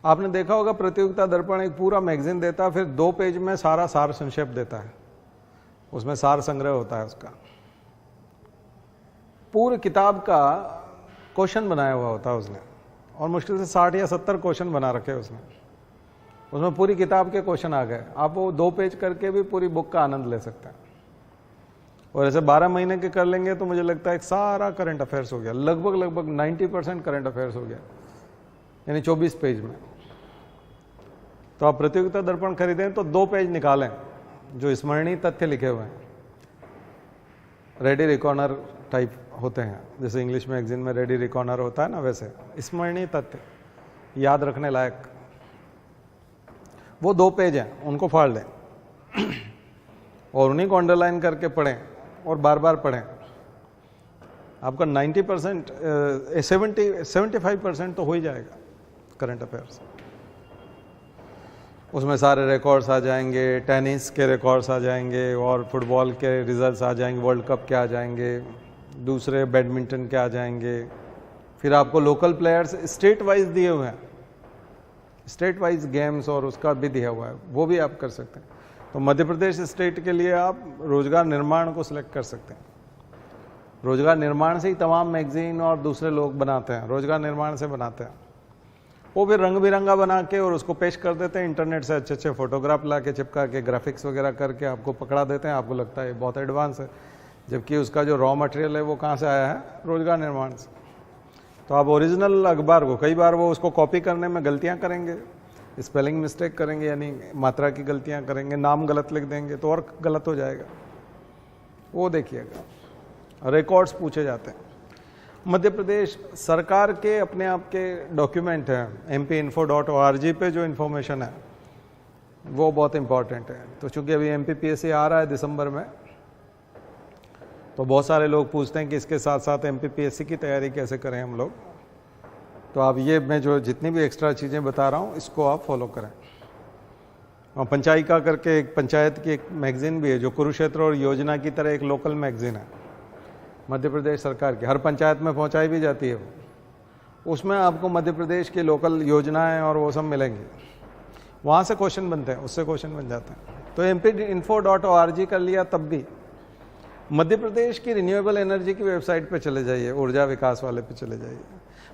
आपने देखा होगा प्रतियोगिता दर्पण एक पूरा मैगजीन देता है, फिर 2 पेज में सारा सार संक्षेप देता है, उसमें सार संग्रह होता है उसका। पूरी किताब का क्वेश्चन बनाया हुआ होता है उसने, और मुश्किल से 60 या 70 क्वेश्चन बना रखे उसमें पूरी किताब के क्वेश्चन आ गए। आप वो 2 पेज करके भी पूरी बुक का आनंद ले सकते हैं। और ऐसे 12 महीने के कर लेंगे तो मुझे लगता है एक सारा करंट अफेयर्स हो गया, लगभग 90% करंट अफेयर्स हो गया, यानी 24 पेज में। तो आप प्रतियोगिता दर्पण खरीदें तो 2 पेज निकालें जो स्मरणीय तथ्य लिखे हुए हैं, रेडी रिकॉर्नर टाइप होते हैं, जैसे इंग्लिश मैगजीन में रेडी रिकॉर्नर होता है ना, वैसे स्मरणीय तथ्य याद रखने लायक, वो 2 पेज हैं, उनको फाड़ लें और उन्हीं को अंडरलाइन करके पढ़ें और बार बार पढ़ें। आपका 90% 75% तो हो ही जाएगा करंट अफेयर्स। उसमें सारे रिकॉर्ड्स आ जाएंगे, टेनिस के रिकॉर्ड्स आ जाएंगे और फुटबॉल के रिजल्ट्स आ जाएंगे, वर्ल्ड कप के आ जाएंगे, दूसरे बैडमिंटन के आ जाएंगे। फिर आपको लोकल प्लेयर्स स्टेट वाइज दिए हुए हैं, स्टेट वाइज गेम्स और उसका भी दिया हुआ है, वो भी आप कर सकते हैं। तो मध्य प्रदेश स्टेट के लिए आप रोजगार निर्माण को सिलेक्ट कर सकते हैं। रोजगार निर्माण से ही तमाम मैगजीन और दूसरे लोग बनाते हैं, रोजगार निर्माण से बनाते हैं। वो फिर रंग बिरंगा बना के और उसको पेश कर देते हैं, इंटरनेट से अच्छे अच्छे फोटोग्राफ ला के चिपका के ग्राफिक्स वगैरह करके आपको पकड़ा देते हैं। आपको लगता है बहुत एडवांस है, जबकि उसका जो रॉ मटेरियल है वो कहाँ से आया है, रोजगार निर्माण से। तो आप ओरिजिनल अखबार को, कई बार वो उसको कॉपी करने में गलतियाँ करेंगे, स्पेलिंग मिस्टेक करेंगे, यानी मात्रा की गलतियाँ करेंगे, नाम गलत लिख देंगे तो और गलत हो जाएगा, वो देखिएगा। रिकॉर्ड्स पूछे जाते हैं। मध्य प्रदेश सरकार के अपने आप के डॉक्यूमेंट हैं, mpinfo.org पे जो इन्फॉर्मेशन है वो बहुत इंपॉर्टेंट है। तो चूंकि अभी MPPSC आ रहा है दिसंबर में, तो बहुत सारे लोग पूछते हैं कि इसके साथ साथ MPPSC की तैयारी कैसे करें हम लोग। तो आप ये मैं जो जितनी भी एक्स्ट्रा चीज़ें बता रहा हूँ इसको आप फॉलो करें। और पंचायिका करके एक पंचायत की एक मैगजीन भी है जो कुरुक्षेत्र और योजना की तरह एक लोकल मैगजीन है मध्य प्रदेश सरकार की, हर पंचायत में पहुंचाई भी जाती है वो। उसमें आपको मध्य प्रदेश की लोकल योजनाएं और वो सब मिलेंगी, वहाँ से क्वेश्चन बनते हैं, उससे क्वेश्चन बन जाते हैं। तो mpinfo.org कर लिया, तब भी मध्य प्रदेश की रिन्यूएबल एनर्जी की वेबसाइट पे चले जाइए, ऊर्जा विकास वाले पे चले जाइए,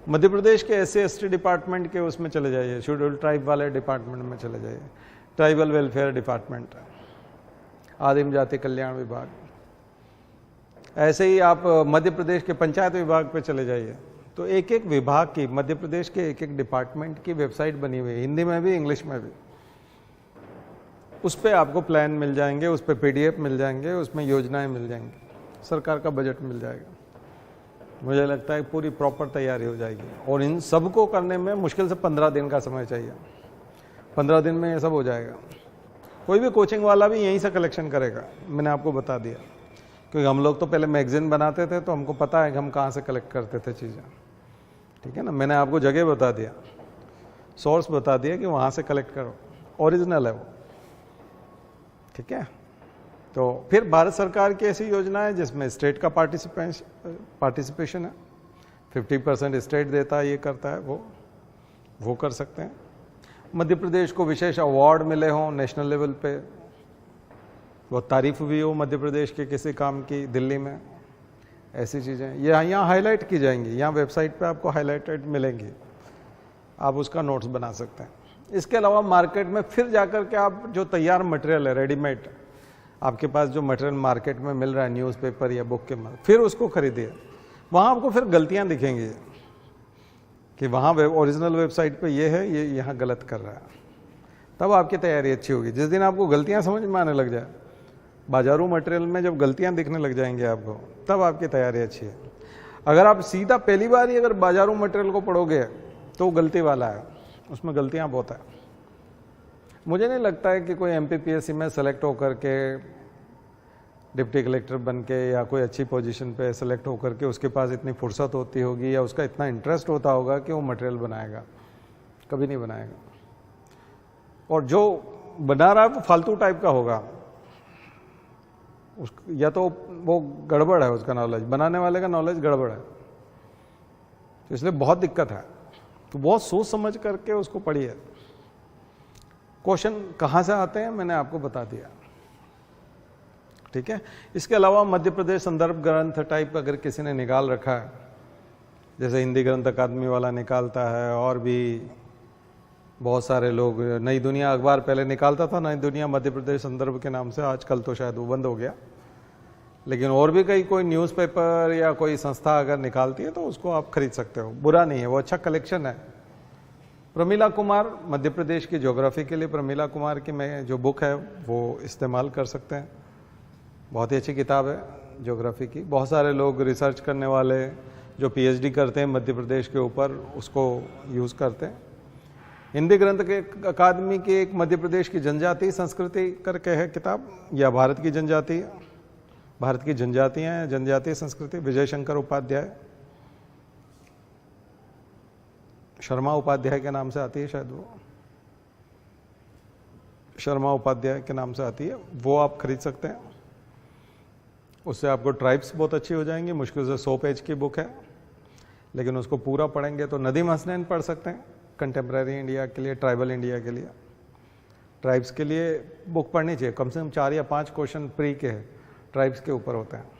मध्य प्रदेश के SC/ST डिपार्टमेंट के उसमें चले जाइए, शेड्यूल्ड ट्राइब वाले डिपार्टमेंट में चले जाइए, ट्राइबल वेलफेयर डिपार्टमेंट, आदिम जाति कल्याण विभाग। ऐसे ही आप मध्य प्रदेश के पंचायत विभाग पे चले जाइए, तो एक एक विभाग की, मध्य प्रदेश के एक एक डिपार्टमेंट की वेबसाइट बनी हुई है, हिंदी में भी इंग्लिश में भी। उस पर आपको प्लान मिल जाएंगे, उस पर PDF मिल जाएंगे, उसमें योजनाएं मिल जाएंगी, सरकार का बजट मिल जाएगा। मुझे लगता है पूरी प्रॉपर तैयारी हो जाएगी। और इन सबको करने में मुश्किल से 15 दिन का समय चाहिए, 15 दिन में ये सब हो जाएगा। कोई भी कोचिंग वाला भी यहीं से कलेक्शन करेगा, मैंने आपको बता दिया, क्योंकि हम लोग तो पहले मैगजीन बनाते थे तो हमको पता है कि हम कहाँ से कलेक्ट करते थे चीज़ें, ठीक है ना। मैंने आपको जगह बता दिया, सोर्स बता दिया कि वहाँ से कलेक्ट करो, ओरिजिनल है वो, ठीक है। तो फिर भारत सरकार की ऐसी योजना है जिसमें स्टेट का पार्टिसिपेशन है, 50% स्टेट देता है, ये करता है, वो कर सकते हैं। मध्य प्रदेश को विशेष अवार्ड मिले हों नेशनल लेवल पे, वो तारीफ भी हो मध्य प्रदेश के किसी काम की दिल्ली में, ऐसी चीज़ें ये यहाँ हाईलाइट की जाएंगी, यहाँ वेबसाइट पे आपको हाईलाइटेड मिलेंगी, आप उसका नोट्स बना सकते हैं। इसके अलावा मार्केट में फिर जाकर के आप जो तैयार मटेरियल है, रेडीमेड आपके पास जो मटेरियल मार्केट में मिल रहा है न्यूज़पेपर या बुक के, फिर उसको खरीदिए। वहाँ आपको फिर गलतियाँ दिखेंगी कि वहाँ ओरिजिनल वेबसाइट पे ये है, ये यहाँ गलत कर रहा है, तब आपकी तैयारी अच्छी होगी। जिस दिन आपको गलतियाँ समझ में आने लग जाए, बाजारू मटेरियल में जब गलतियाँ दिखने लग जाएंगी आपको, तब आपकी तैयारी अच्छी है। अगर आप सीधा पहली बार ही अगर बाजारू मटेरियल को पढ़ोगे तो वो गलती वाला है, उसमें गलतियाँ बहुत है। मुझे नहीं लगता है कि कोई MPPSC में सेलेक्ट होकर के डिप्टी कलेक्टर बन के या कोई अच्छी पोजीशन पे सेलेक्ट होकर के उसके पास इतनी फुर्सत होती होगी या उसका इतना इंटरेस्ट होता होगा कि वो मटेरियल बनाएगा, कभी नहीं बनाएगा। और जो बना रहा है वो फालतू टाइप का होगा, या तो वो गड़बड़ है, उसका नॉलेज, बनाने वाले का नॉलेज गड़बड़ है, तो इसलिए बहुत दिक्कत है। तो बहुत सोच समझ करके उसको पढ़िए। क्वेश्चन कहाँ से आते हैं मैंने आपको बता दिया, ठीक है। इसके अलावा मध्य प्रदेश संदर्भ ग्रंथ टाइप अगर किसी ने निकाल रखा है, जैसे हिंदी ग्रंथ अकादमी वाला निकालता है, और भी बहुत सारे लोग, नई दुनिया अखबार पहले निकालता था, नई दुनिया मध्य प्रदेश संदर्भ के नाम से, आजकल तो शायद वो बंद हो गया, लेकिन और भी कई कोई न्यूज़पेपर या कोई संस्था अगर निकालती है तो उसको आप खरीद सकते हो, बुरा नहीं है, वो अच्छा कलेक्शन है। प्रमीला कुमार, मध्य प्रदेश की ज्योग्राफी के लिए प्रमीला कुमार की मैं जो बुक है वो इस्तेमाल कर सकते हैं, बहुत ही अच्छी किताब है ज्योग्राफी की। बहुत सारे लोग रिसर्च करने वाले जो PhD करते हैं मध्य प्रदेश के ऊपर, उसको यूज़ करते हैं। हिंदी ग्रंथ के अकादमी की एक मध्य प्रदेश की जनजातीय संस्कृति करके है किताब, या भारत की जनजातीय, भारत की जनजातियां हैं, जनजातीय संस्कृति, विजय शंकर उपाध्याय, शर्मा उपाध्याय के नाम से आती है शायद, वो शर्मा उपाध्याय के नाम से आती है, वो आप खरीद सकते हैं। उससे आपको ट्राइब्स बहुत अच्छी हो जाएंगी। मुश्किल से 100 पेज की बुक है, लेकिन उसको पूरा पढ़ेंगे तो नदीम हसनैन पढ़ सकते हैं कंटेम्प्रेरी इंडिया के लिए, ट्राइबल इंडिया के लिए। ट्राइब्स के लिए बुक पढ़नी चाहिए, कम से कम 4 या 5 क्वेश्चन प्री के ट्राइब्स के ऊपर होते हैं,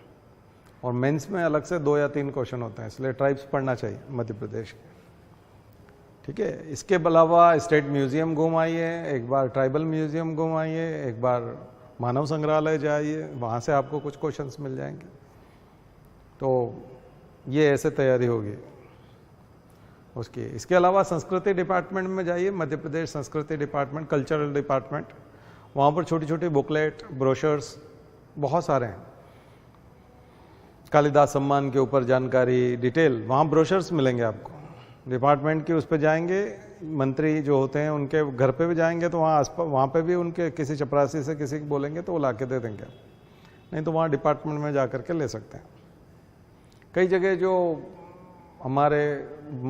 और मेंस में अलग से 2 या 3 क्वेश्चन होते हैं, इसलिए ट्राइब्स पढ़ना चाहिए मध्य प्रदेश के। ठीक है, इसके अलावा स्टेट म्यूजियम घूम आइए, एक बार ट्राइबल म्यूजियम घूम आइए, एक बार मानव संग्रहालय जाइए, वहाँ से आपको कुछ क्वेश्चंस मिल जाएंगे। तो ये ऐसे तैयारी होगी उसकी। इसके अलावा संस्कृति डिपार्टमेंट में जाइए, मध्य प्रदेश संस्कृति डिपार्टमेंट, कल्चरल डिपार्टमेंट, वहाँ पर छोटी छोटी बुकलेट, ब्रोशर्स बहुत सारे हैं। कालिदास सम्मान के ऊपर जानकारी, डिटेल, वहाँ ब्रोशर्स मिलेंगे आपको डिपार्टमेंट की। उस पर जाएंगे, मंत्री जो होते हैं उनके घर पे भी जाएंगे तो वहाँ पे भी उनके किसी चपरासी से किसी को बोलेंगे तो वो ला के दे देंगे, नहीं तो वहाँ डिपार्टमेंट में जा करके ले सकते हैं। कई जगह जो हमारे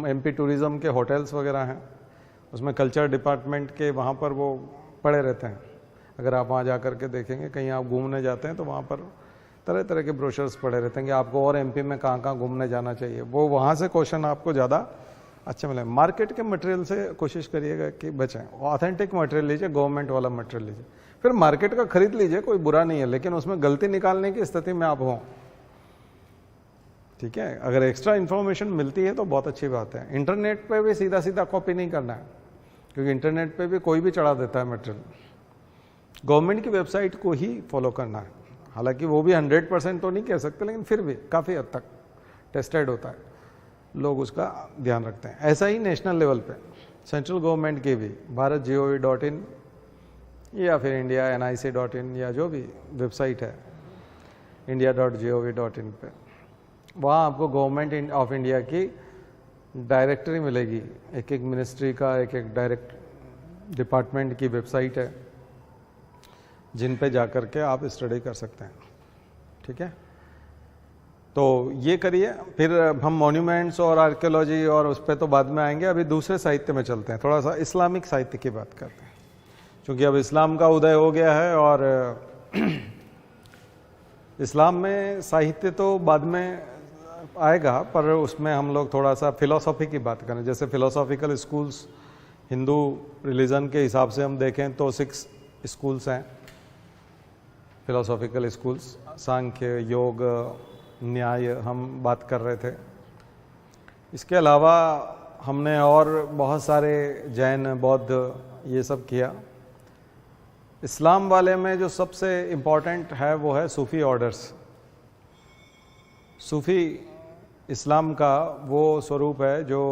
एमपी टूरिज़्म के होटल्स वगैरह हैं, उसमें कल्चर डिपार्टमेंट के वहाँ पर वो पड़े रहते हैं। अगर आप वहाँ जा कर के देखेंगे, कहीं आप घूमने जाते हैं तो वहाँ पर तरह तरह के ब्रोशर्स पड़े रहते हैं कि आपको और एमपी में कहाँ कहाँ घूमने जाना चाहिए। वो वहाँ से क्वेश्चन आपको ज़्यादा अच्छे मिले। मार्केट के मटेरियल से कोशिश करिएगा कि बचें, ऑथेंटिक मटेरियल लीजिए, गवर्नमेंट वाला मटेरियल लीजिए। फिर मार्केट का खरीद लीजिए, कोई बुरा नहीं है, लेकिन उसमें गलती निकालने की स्थिति में आप हों। ठीक है, अगर एक्स्ट्रा इन्फॉर्मेशन मिलती है तो बहुत अच्छी बात है। इंटरनेट पे भी सीधा सीधा कॉपी नहीं करना है, क्योंकि इंटरनेट पे भी कोई भी चढ़ा देता है मटेरियल। गवर्नमेंट की वेबसाइट को ही फॉलो करना है। हालांकि वो भी 100% तो नहीं कह सकते, लेकिन फिर भी काफ़ी हद तक टेस्टेड होता है, लोग उसका ध्यान रखते हैं। ऐसा ही नेशनल लेवल पे सेंट्रल गवर्नमेंट की भी bharatgov.in या फिर india.nic.in या जो भी वेबसाइट है india.gov.in पे, वहाँ आपको गवर्नमेंट ऑफ इंडिया की डायरेक्टरी मिलेगी। एक एक मिनिस्ट्री का एक एक डायरेक्ट डिपार्टमेंट की वेबसाइट है, जिन पे जा कर के आप स्टडी कर सकते हैं। ठीक है, तो ये करिए। फिर हम मॉन्यूमेंट्स और आर्कियोलॉजी और उस पर तो बाद में आएंगे। अभी दूसरे साहित्य में चलते हैं, थोड़ा सा इस्लामिक साहित्य की बात करते हैं, क्योंकि अब इस्लाम का उदय हो गया है। और इस्लाम में साहित्य तो बाद में आएगा, पर उसमें हम लोग थोड़ा सा फिलॉसफी की बात करें। जैसे फिलोसॉफिकल स्कूल्स हिंदू रिलीजन के हिसाब से हम देखें तो 6 स्कूल्स हैं फिलोसॉफिकल स्कूल्स। सांख्य, योग, न्याय हम बात कर रहे थे। इसके अलावा हमने और बहुत सारे जैन, बौद्ध, ये सब किया। इस्लाम वाले में जो सबसे इम्पोर्टेंट है वो है सूफ़ी ऑर्डर्स। सूफ़ी इस्लाम का वो स्वरूप है जो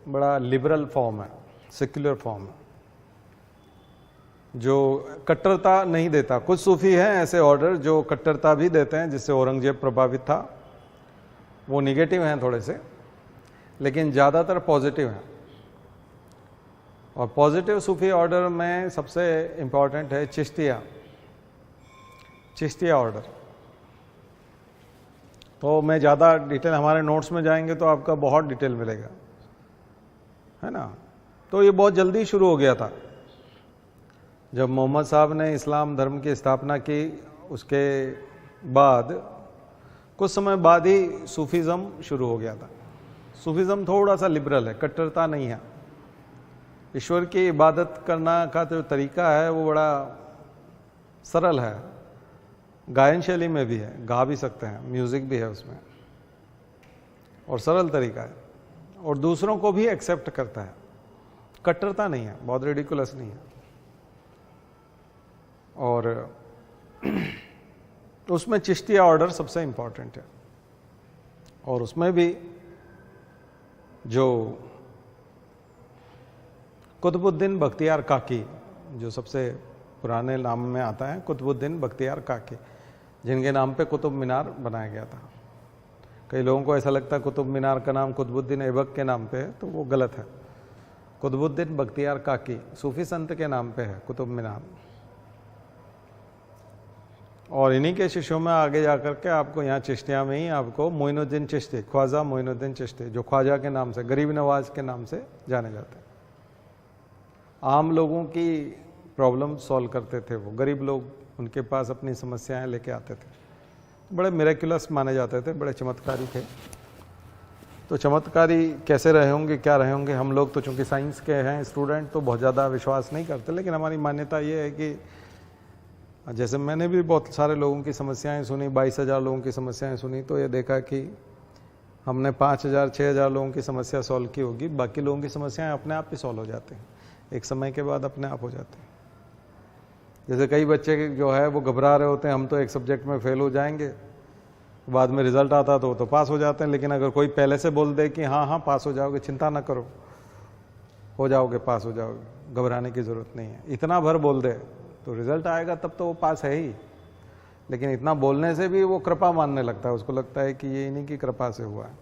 बड़ा लिबरल फॉर्म है, सेक्युलर फॉर्म है, जो कट्टरता नहीं देता। कुछ सूफी हैं ऐसे ऑर्डर जो कट्टरता भी देते हैं, जिससे औरंगजेब प्रभावित था। वो निगेटिव हैं थोड़े से, लेकिन ज़्यादातर पॉजिटिव हैं। और पॉजिटिव सूफी ऑर्डर में सबसे इम्पॉर्टेंट है चिश्तिया ऑर्डर। तो मैं ज़्यादा डिटेल, हमारे नोट्स में जाएंगे तो आपका बहुत डिटेल मिलेगा, है ना। तो ये बहुत जल्दी शुरू हो गया था जब मोहम्मद साहब ने इस्लाम धर्म की स्थापना की। उसके बाद कुछ समय बाद ही सूफीज़म शुरू हो गया था। सूफीज़म थोड़ा सा लिबरल है, कट्टरता नहीं है। ईश्वर की इबादत करना का जो तरीका है वो बड़ा सरल है, गायन शैली में भी है, गा भी सकते हैं, म्यूज़िक भी है उसमें, और सरल तरीका है, और दूसरों को भी एक्सेप्ट करता है। कट्टरता नहीं है, बहुत रेडिकुलस नहीं है। और उसमें चिश्तिया ऑर्डर सबसे इम्पॉर्टेंट है। और उसमें भी जो कुतुबुद्दीन बख्तियार काकी, जो सबसे पुराने नाम में आता है, कुतुबुद्दीन बख्तियार काकी, जिनके नाम पे कुतुब मीनार बनाया गया था। कई लोगों को ऐसा लगता है कुतुब मीनार का नाम कुतुबुद्दीन ऐबक के नाम पे है, तो वो गलत है। कुतुबुद्दीन बख्तियार काकी सूफी संत के नाम पे है कुतुब मीनार। और इन्हीं के शिष्यों में आगे जाकर के आपको यहाँ चिश्तिया में ही आपको मोइनुद्दीन चिश्ती, ख्वाजा मोइनुद्दीन चिश्ती, जो ख्वाजा के नाम से, गरीब नवाज के नाम से जाने जाते हैं। आम लोगों की प्रॉब्लम सॉल्व करते थे वो, गरीब लोग उनके पास अपनी समस्याएं लेके आते थे, बड़े मिरेक्युलस माने जाते थे, बड़े चमत्कारी थे। तो चमत्कारी कैसे रहे होंगे, क्या रहे होंगे, हम लोग तो चूंकि साइंस के हैं स्टूडेंट तो बहुत ज़्यादा विश्वास नहीं करते, लेकिन हमारी मान्यता ये है कि जैसे मैंने भी बहुत सारे लोगों की समस्याएं सुनी, 22,000 लोगों की समस्याएं सुनी, तो ये देखा कि हमने 5,000 6,000 लोगों की समस्या सॉल्व की होगी, बाकी लोगों की समस्याएं अपने आप ही सॉल्व हो जाती हैं, एक समय के बाद अपने आप हो जाते हैं। जैसे कई बच्चे जो है वो घबरा रहे होते हैं, हम तो एक सब्जेक्ट में फेल हो जाएंगे, बाद में रिजल्ट आता तो पास हो जाते हैं, लेकिन अगर कोई पहले से बोल दे कि हाँ हाँ पास हो जाओगे, चिंता ना करो, हो जाओगे, पास हो जाओगे, घबराने की ज़रूरत नहीं है, इतना भर बोल दे तो रिजल्ट आएगा तब तो वो पास है ही। लेकिन इतना बोलने से भी वो कृपा मानने लगता है, उसको लगता है कि ये इन्हीं की कृपा से हुआ है।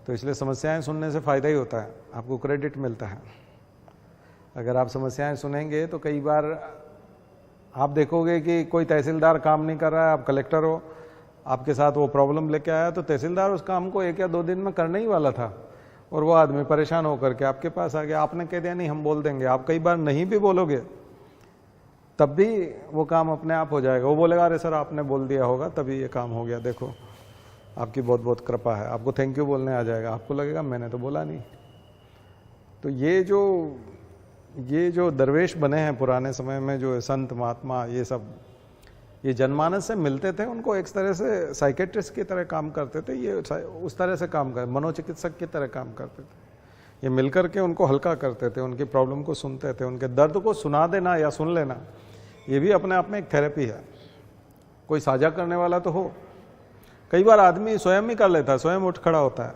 तो इसलिए समस्याएं सुनने से फ़ायदा ही होता है, आपको क्रेडिट मिलता है। अगर आप समस्याएं सुनेंगे तो कई बार आप देखोगे कि कोई तहसीलदार काम नहीं कर रहा है, आप कलेक्टर हो, आपके साथ वो प्रॉब्लम लेके आया, तो तहसीलदार उस काम को 1 या 2 दिन में करने ही वाला था, और वो आदमी परेशान होकर के आपके पास आ गया। आपने कह दिया नहीं हम बोल देंगे, आप कई बार नहीं भी बोलोगे तब भी वो काम अपने आप हो जाएगा। वो बोलेगा अरे सर आपने बोल दिया होगा तभी ये काम हो गया, देखो आपकी बहुत बहुत कृपा है, आपको थैंक यू बोलने आ जाएगा, आपको लगेगा मैंने तो बोला नहीं। तो ये जो दरवेश बने हैं पुराने समय में, जो संत महात्मा, ये सब ये जनमानस से मिलते थे, उनको एक तरह से साइकेट्रिस्ट की तरह काम करते थे, ये उस तरह से काम कर, मनोचिकित्सक की तरह काम करते थे। ये मिलकर के उनको हल्का करते थे, उनकी प्रॉब्लम को सुनते थे, उनके दर्द को सुना देना या सुन लेना ये भी अपने आप में एक थेरेपी है। कोई साझा करने वाला तो हो, कई बार आदमी स्वयं ही कर लेता है, स्वयं उठ खड़ा होता है।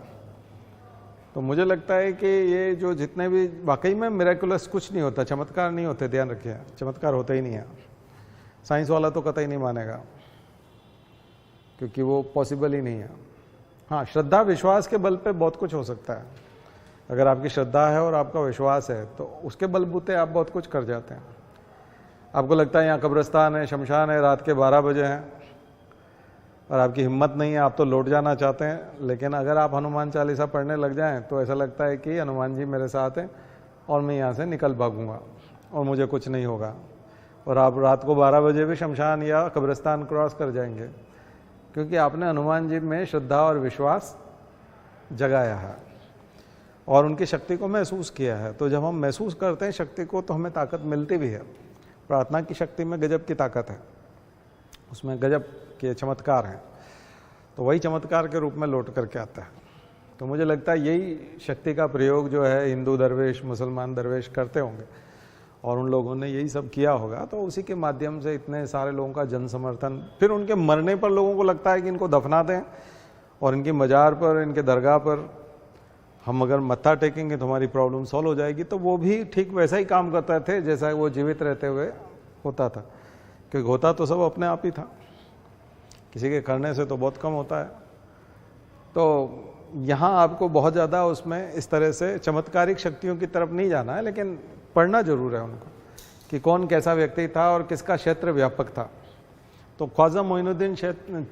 तो मुझे लगता है कि ये जो जितने भी वाकई में मिरेकुलस कुछ नहीं होता, चमत्कार नहीं होते, ध्यान रखिए, चमत्कार होता ही नहीं है। साइंस वाला तो कतई नहीं मानेगा, क्योंकि वो पॉसिबल ही नहीं है। हाँ, श्रद्धा विश्वास के बल पे बहुत कुछ हो सकता है। अगर आपकी श्रद्धा है और आपका विश्वास है तो उसके बलबूते आप बहुत कुछ कर जाते हैं। आपको लगता है यहाँ कब्रिस्तान है, शमशान है, रात के 12 बजे हैं और आपकी हिम्मत नहीं है, आप तो लौट जाना चाहते हैं, लेकिन अगर आप हनुमान चालीसा पढ़ने लग जाएं तो ऐसा लगता है कि हनुमान जी मेरे साथ हैं और मैं यहाँ से निकल भागूंगा और मुझे कुछ नहीं होगा। और आप रात को 12 बजे भी शमशान या कब्रिस्तान क्रॉस कर जाएंगे, क्योंकि आपने हनुमान जी में श्रद्धा और विश्वास जगाया है और उनकी शक्ति को महसूस किया है। तो जब हम महसूस करते हैं शक्ति को तो हमें ताकत मिलती भी है। प्रार्थना की शक्ति में गजब की ताकत है, उसमें गजब के चमत्कार हैं, तो वही चमत्कार के रूप में लौट करके आता है। तो मुझे लगता है यही शक्ति का प्रयोग जो है हिंदू दरवेश, मुसलमान दरवेश करते होंगे और उन लोगों ने यही सब किया होगा। तो उसी के माध्यम से इतने सारे लोगों का जन समर्थन, फिर उनके मरने पर लोगों को लगता है कि इनको दफना दें और इनकी मजार पर, इनके दरगाह पर हम अगर मत्था टेकेंगे तो हमारी प्रॉब्लम सॉल्व हो जाएगी। तो वो भी ठीक वैसा ही काम करते थे जैसा वो जीवित रहते हुए होता था, क्योंकि होता तो सब अपने आप ही था, किसी के करने से तो बहुत कम होता है। तो यहाँ आपको बहुत ज़्यादा उसमें इस तरह से चमत्कारिक शक्तियों की तरफ नहीं जाना है, लेकिन पढ़ना जरूर है उनको कि कौन कैसा व्यक्ति था और किसका क्षेत्र व्यापक था। तो ख्वाजा मोइनुद्दीन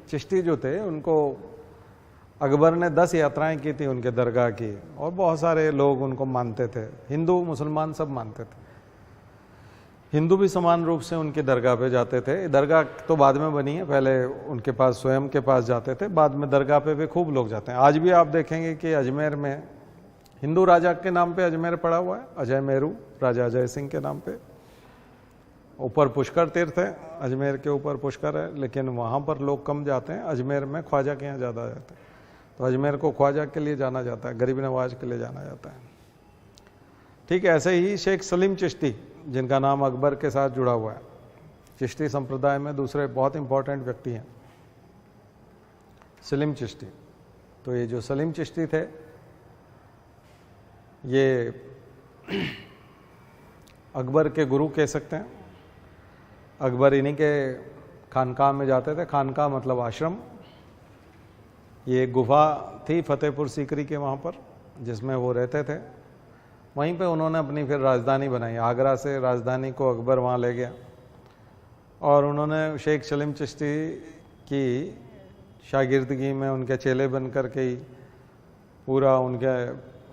चिश्ती जो थे, उनको अकबर ने 10 यात्राएं की थी उनके दरगाह की, और बहुत सारे लोग उनको मानते थे, हिंदू मुसलमान सब मानते थे। हिंदू भी समान रूप से उनकी दरगाह पे जाते थे। दरगाह तो बाद में बनी है, पहले उनके पास स्वयं के पास जाते थे, बाद में दरगाह पे भी खूब लोग जाते हैं। आज भी आप देखेंगे कि अजमेर में हिंदू राजा के नाम पे अजमेर पड़ा हुआ है, अजय मेरू, राजा अजय सिंह के नाम पे। ऊपर पुष्कर तीर्थ है, अजमेर के ऊपर पुष्कर है, लेकिन वहाँ पर लोग कम जाते हैं, अजमेर में ख्वाजा के यहाँ ज़्यादा जाते हैं। तो अजमेर को ख्वाजा के लिए जाना जाता है, गरीब नवाज के लिए जाना जाता है। ठीक है, ऐसे ही शेख सलीम चिश्ती, जिनका नाम अकबर के साथ जुड़ा हुआ है, चिश्ती संप्रदाय में दूसरे बहुत इंपॉर्टेंट व्यक्ति हैं, सलीम चिश्ती। तो ये जो सलीम चिश्ती थे, ये अकबर के गुरु कह सकते हैं। अकबर इन्हीं के खानकाह में जाते थे, खानकाह मतलब आश्रम। ये गुफा थी फतेहपुर सीकरी के वहाँ पर, जिसमें वो रहते थे। वहीं पे उन्होंने अपनी फिर राजधानी बनाई, आगरा से राजधानी को अकबर वहाँ ले गया और उन्होंने शेख सलीम चिश्ती की शागिर्दगी में उनके चेले बन कर के ही पूरा उनके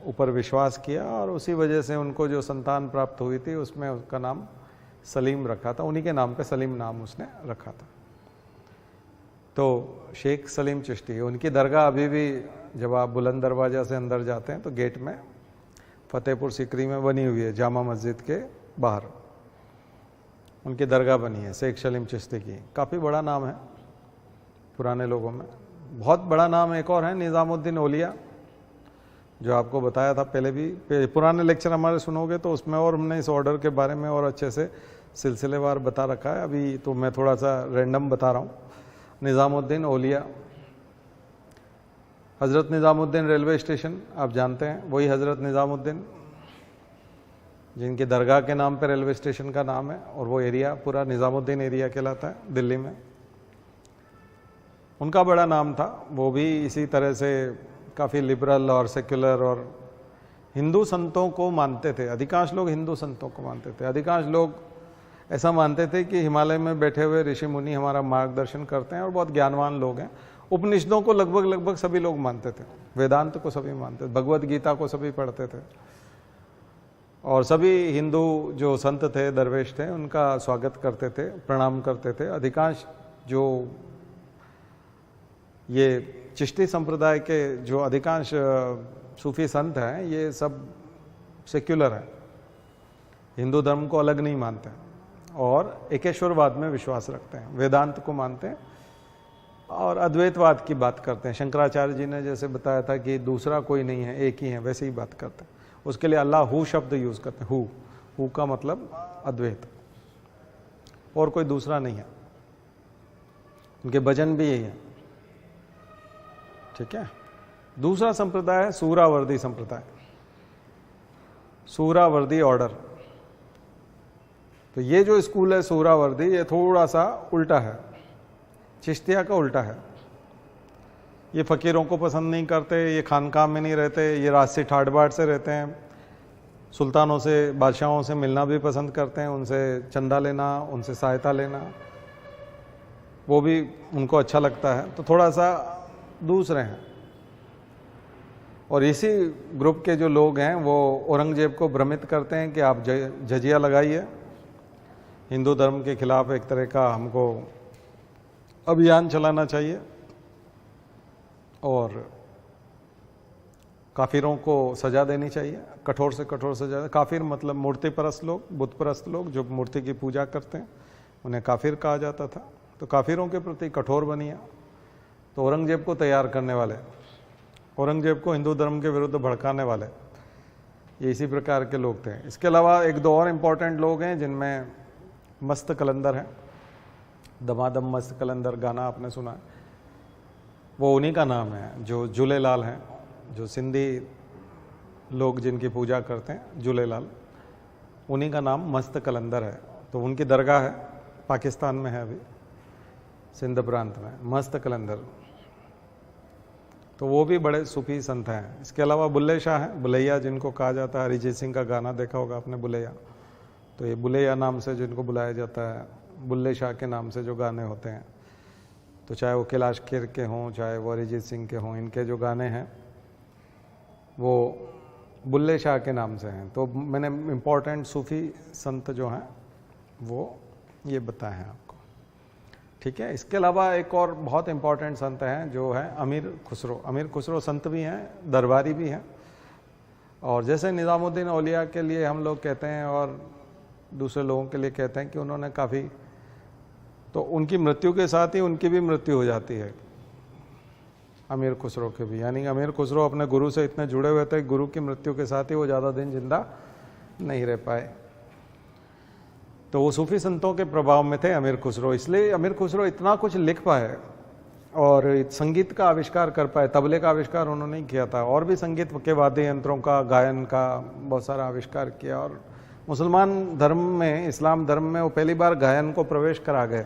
ऊपर विश्वास किया और उसी वजह से उनको जो संतान प्राप्त हुई थी उसमें उसका नाम सलीम रखा था, उन्हीं के नाम पे सलीम नाम उसने रखा था। तो शेख सलीम चिश्ती, उनकी दरगाह अभी भी जब आप बुलंद दरवाज़ा से अंदर जाते हैं तो गेट में फतेहपुर सीकरी में बनी हुई है, जामा मस्जिद के बाहर उनकी दरगाह बनी है शेख सलीम चिश्ती की। काफ़ी बड़ा नाम है पुराने लोगों में। बहुत बड़ा नाम एक और है निज़ामुद्दीन औलिया, जो आपको बताया था पहले भी, पुराने लेक्चर हमारे सुनोगे तो उसमें और हमने इस ऑर्डर के बारे में और अच्छे से सिलसिलेवार बता रखा है। अभी तो मैं थोड़ा सा रैंडम बता रहा हूँ। निज़ामुद्दीन औलिया, हज़रत निज़ामुद्दीन रेलवे स्टेशन आप जानते हैं, वही हज़रत निज़ामुद्दीन जिनकी दरगाह के नाम पर रेलवे स्टेशन का नाम है, और वो एरिया पूरा निज़ामुद्दीन एरिया कहलाता है दिल्ली में। उनका बड़ा नाम था, वो भी इसी तरह से काफ़ी लिबरल और सेक्युलर और हिंदू संतों को मानते थे। अधिकांश लोग हिंदू संतों को मानते थे। अधिकांश लोग ऐसा मानते थे कि हिमालय में बैठे हुए ऋषि मुनि हमारा मार्गदर्शन करते हैं और बहुत ज्ञानवान लोग हैं। उपनिषदों को लगभग सभी लोग मानते थे, वेदांत को सभी मानते थे, भगवत गीता को सभी पढ़ते थे, और सभी हिंदू जो संत थे, दरवेश थे, उनका स्वागत करते थे, प्रणाम करते थे। अधिकांश जो ये चिश्ती संप्रदाय के जो अधिकांश सूफी संत हैं, ये सब सेक्युलर हैं, हिंदू धर्म को अलग नहीं मानते और एकेश्वरवाद में विश्वास रखते हैं, वेदांत को मानते हैं और अद्वैतवाद की बात करते हैं। शंकराचार्य जी ने जैसे बताया था कि दूसरा कोई नहीं है, एक ही है, वैसे ही बात करते हैं। उसके लिए अल्लाह हु शब्द यूज करते हैं। हु का मतलब अद्वैत, और कोई दूसरा नहीं है। उनके भजन भी यही है, ठीक है। दूसरा संप्रदाय है सूरावर्दी संप्रदाय, सूरावर्दी ऑर्डर। तो ये जो स्कूल है सूरावर्दी, ये थोड़ा सा उल्टा है, चिश्तिया का उल्टा है। ये फकीरों को पसंद नहीं करते, ये खानकाह में नहीं रहते, ये राजसी ठाट बाट से रहते हैं, सुल्तानों से, बादशाहों से मिलना भी पसंद करते हैं, उनसे चंदा लेना, उनसे सहायता लेना, वो भी उनको अच्छा लगता है। तो थोड़ा सा दूसरे हैं। और इसी ग्रुप के जो लोग हैं वो औरंगजेब को भ्रमित करते हैं कि आप जजिया लगाइए, हिंदू धर्म के खिलाफ एक तरह का हमको अभियान चलाना चाहिए, और काफिरों को सजा देनी चाहिए, कठोर से कठोर सजा। काफिर मतलब मूर्ति परस्त लोग, बुत परस्त लोग जो मूर्ति की पूजा करते हैं, उन्हें काफिर कहा जाता था। तो काफिरों के प्रति कठोर बनिए। तो औरंगजेब को तैयार करने वाले, औरंगजेब को हिंदू धर्म के विरुद्ध भड़काने वाले, ये इसी प्रकार के लोग थे। इसके अलावा एक दो और इम्पोर्टेंट लोग हैं जिनमें मस्त कलंदर है, दमादम मस्त कलंदर गाना आपने सुना है, वो उन्हीं का नाम है। जो झूलेलाल हैं, जो सिंधी लोग जिनकी पूजा करते हैं झूलेलाल, उन्हीं का नाम मस्त कलंदर है। तो उनकी दरगाह है, पाकिस्तान में है, अभी सिंध प्रांत में, मस्त कलंदर। तो वो भी बड़े सूफी संत हैं। इसके अलावा बुल्ले शाह हैं, बुलैया जिनको कहा जाता है। अरिजीत सिंह का गाना देखा होगा आपने, बुलैया। तो ये बुलैया नाम से जिनको बुलाया जाता है, बुल्ले शाह के नाम से जो गाने होते हैं, तो चाहे वो कैलाश खेर के हों, चाहे वो अरिजीत सिंह के हों, इनके जो गाने हैं वो बुल्ले शाह के नाम से हैं। तो मैंने इम्पोर्टेंट सूफी संत जो हैं वो ये बताए हैं आपको, ठीक है। इसके अलावा एक और बहुत इम्पोर्टेंट संत हैं जो है अमीर खुसरो। अमीर खुसरो संत भी हैं, दरबारी भी हैं। और जैसे निज़ामुद्दीन औलिया के लिए हम लोग कहते हैं और दूसरे लोगों के लिए कहते हैं कि उन्होंने काफ़ी, तो उनकी मृत्यु के साथ ही उनकी भी मृत्यु हो जाती है, अमीर खुसरो के भी। यानी अमीर खुसरो अपने गुरु से इतने जुड़े हुए थे, गुरु की मृत्यु के साथ ही वो ज़्यादा दिन जिंदा नहीं रह पाए। तो वो सूफी संतों के प्रभाव में थे अमीर खुसरो। इसलिए अमीर खुसरो इतना कुछ लिख पाए और संगीत का आविष्कार कर पाए। तबले का आविष्कार उन्होंने नहीं किया था, और भी संगीत के वाद्य यंत्रों का, गायन का बहुत सारा आविष्कार किया। और मुसलमान धर्म में, इस्लाम धर्म में वो पहली बार गायन को प्रवेश करा गए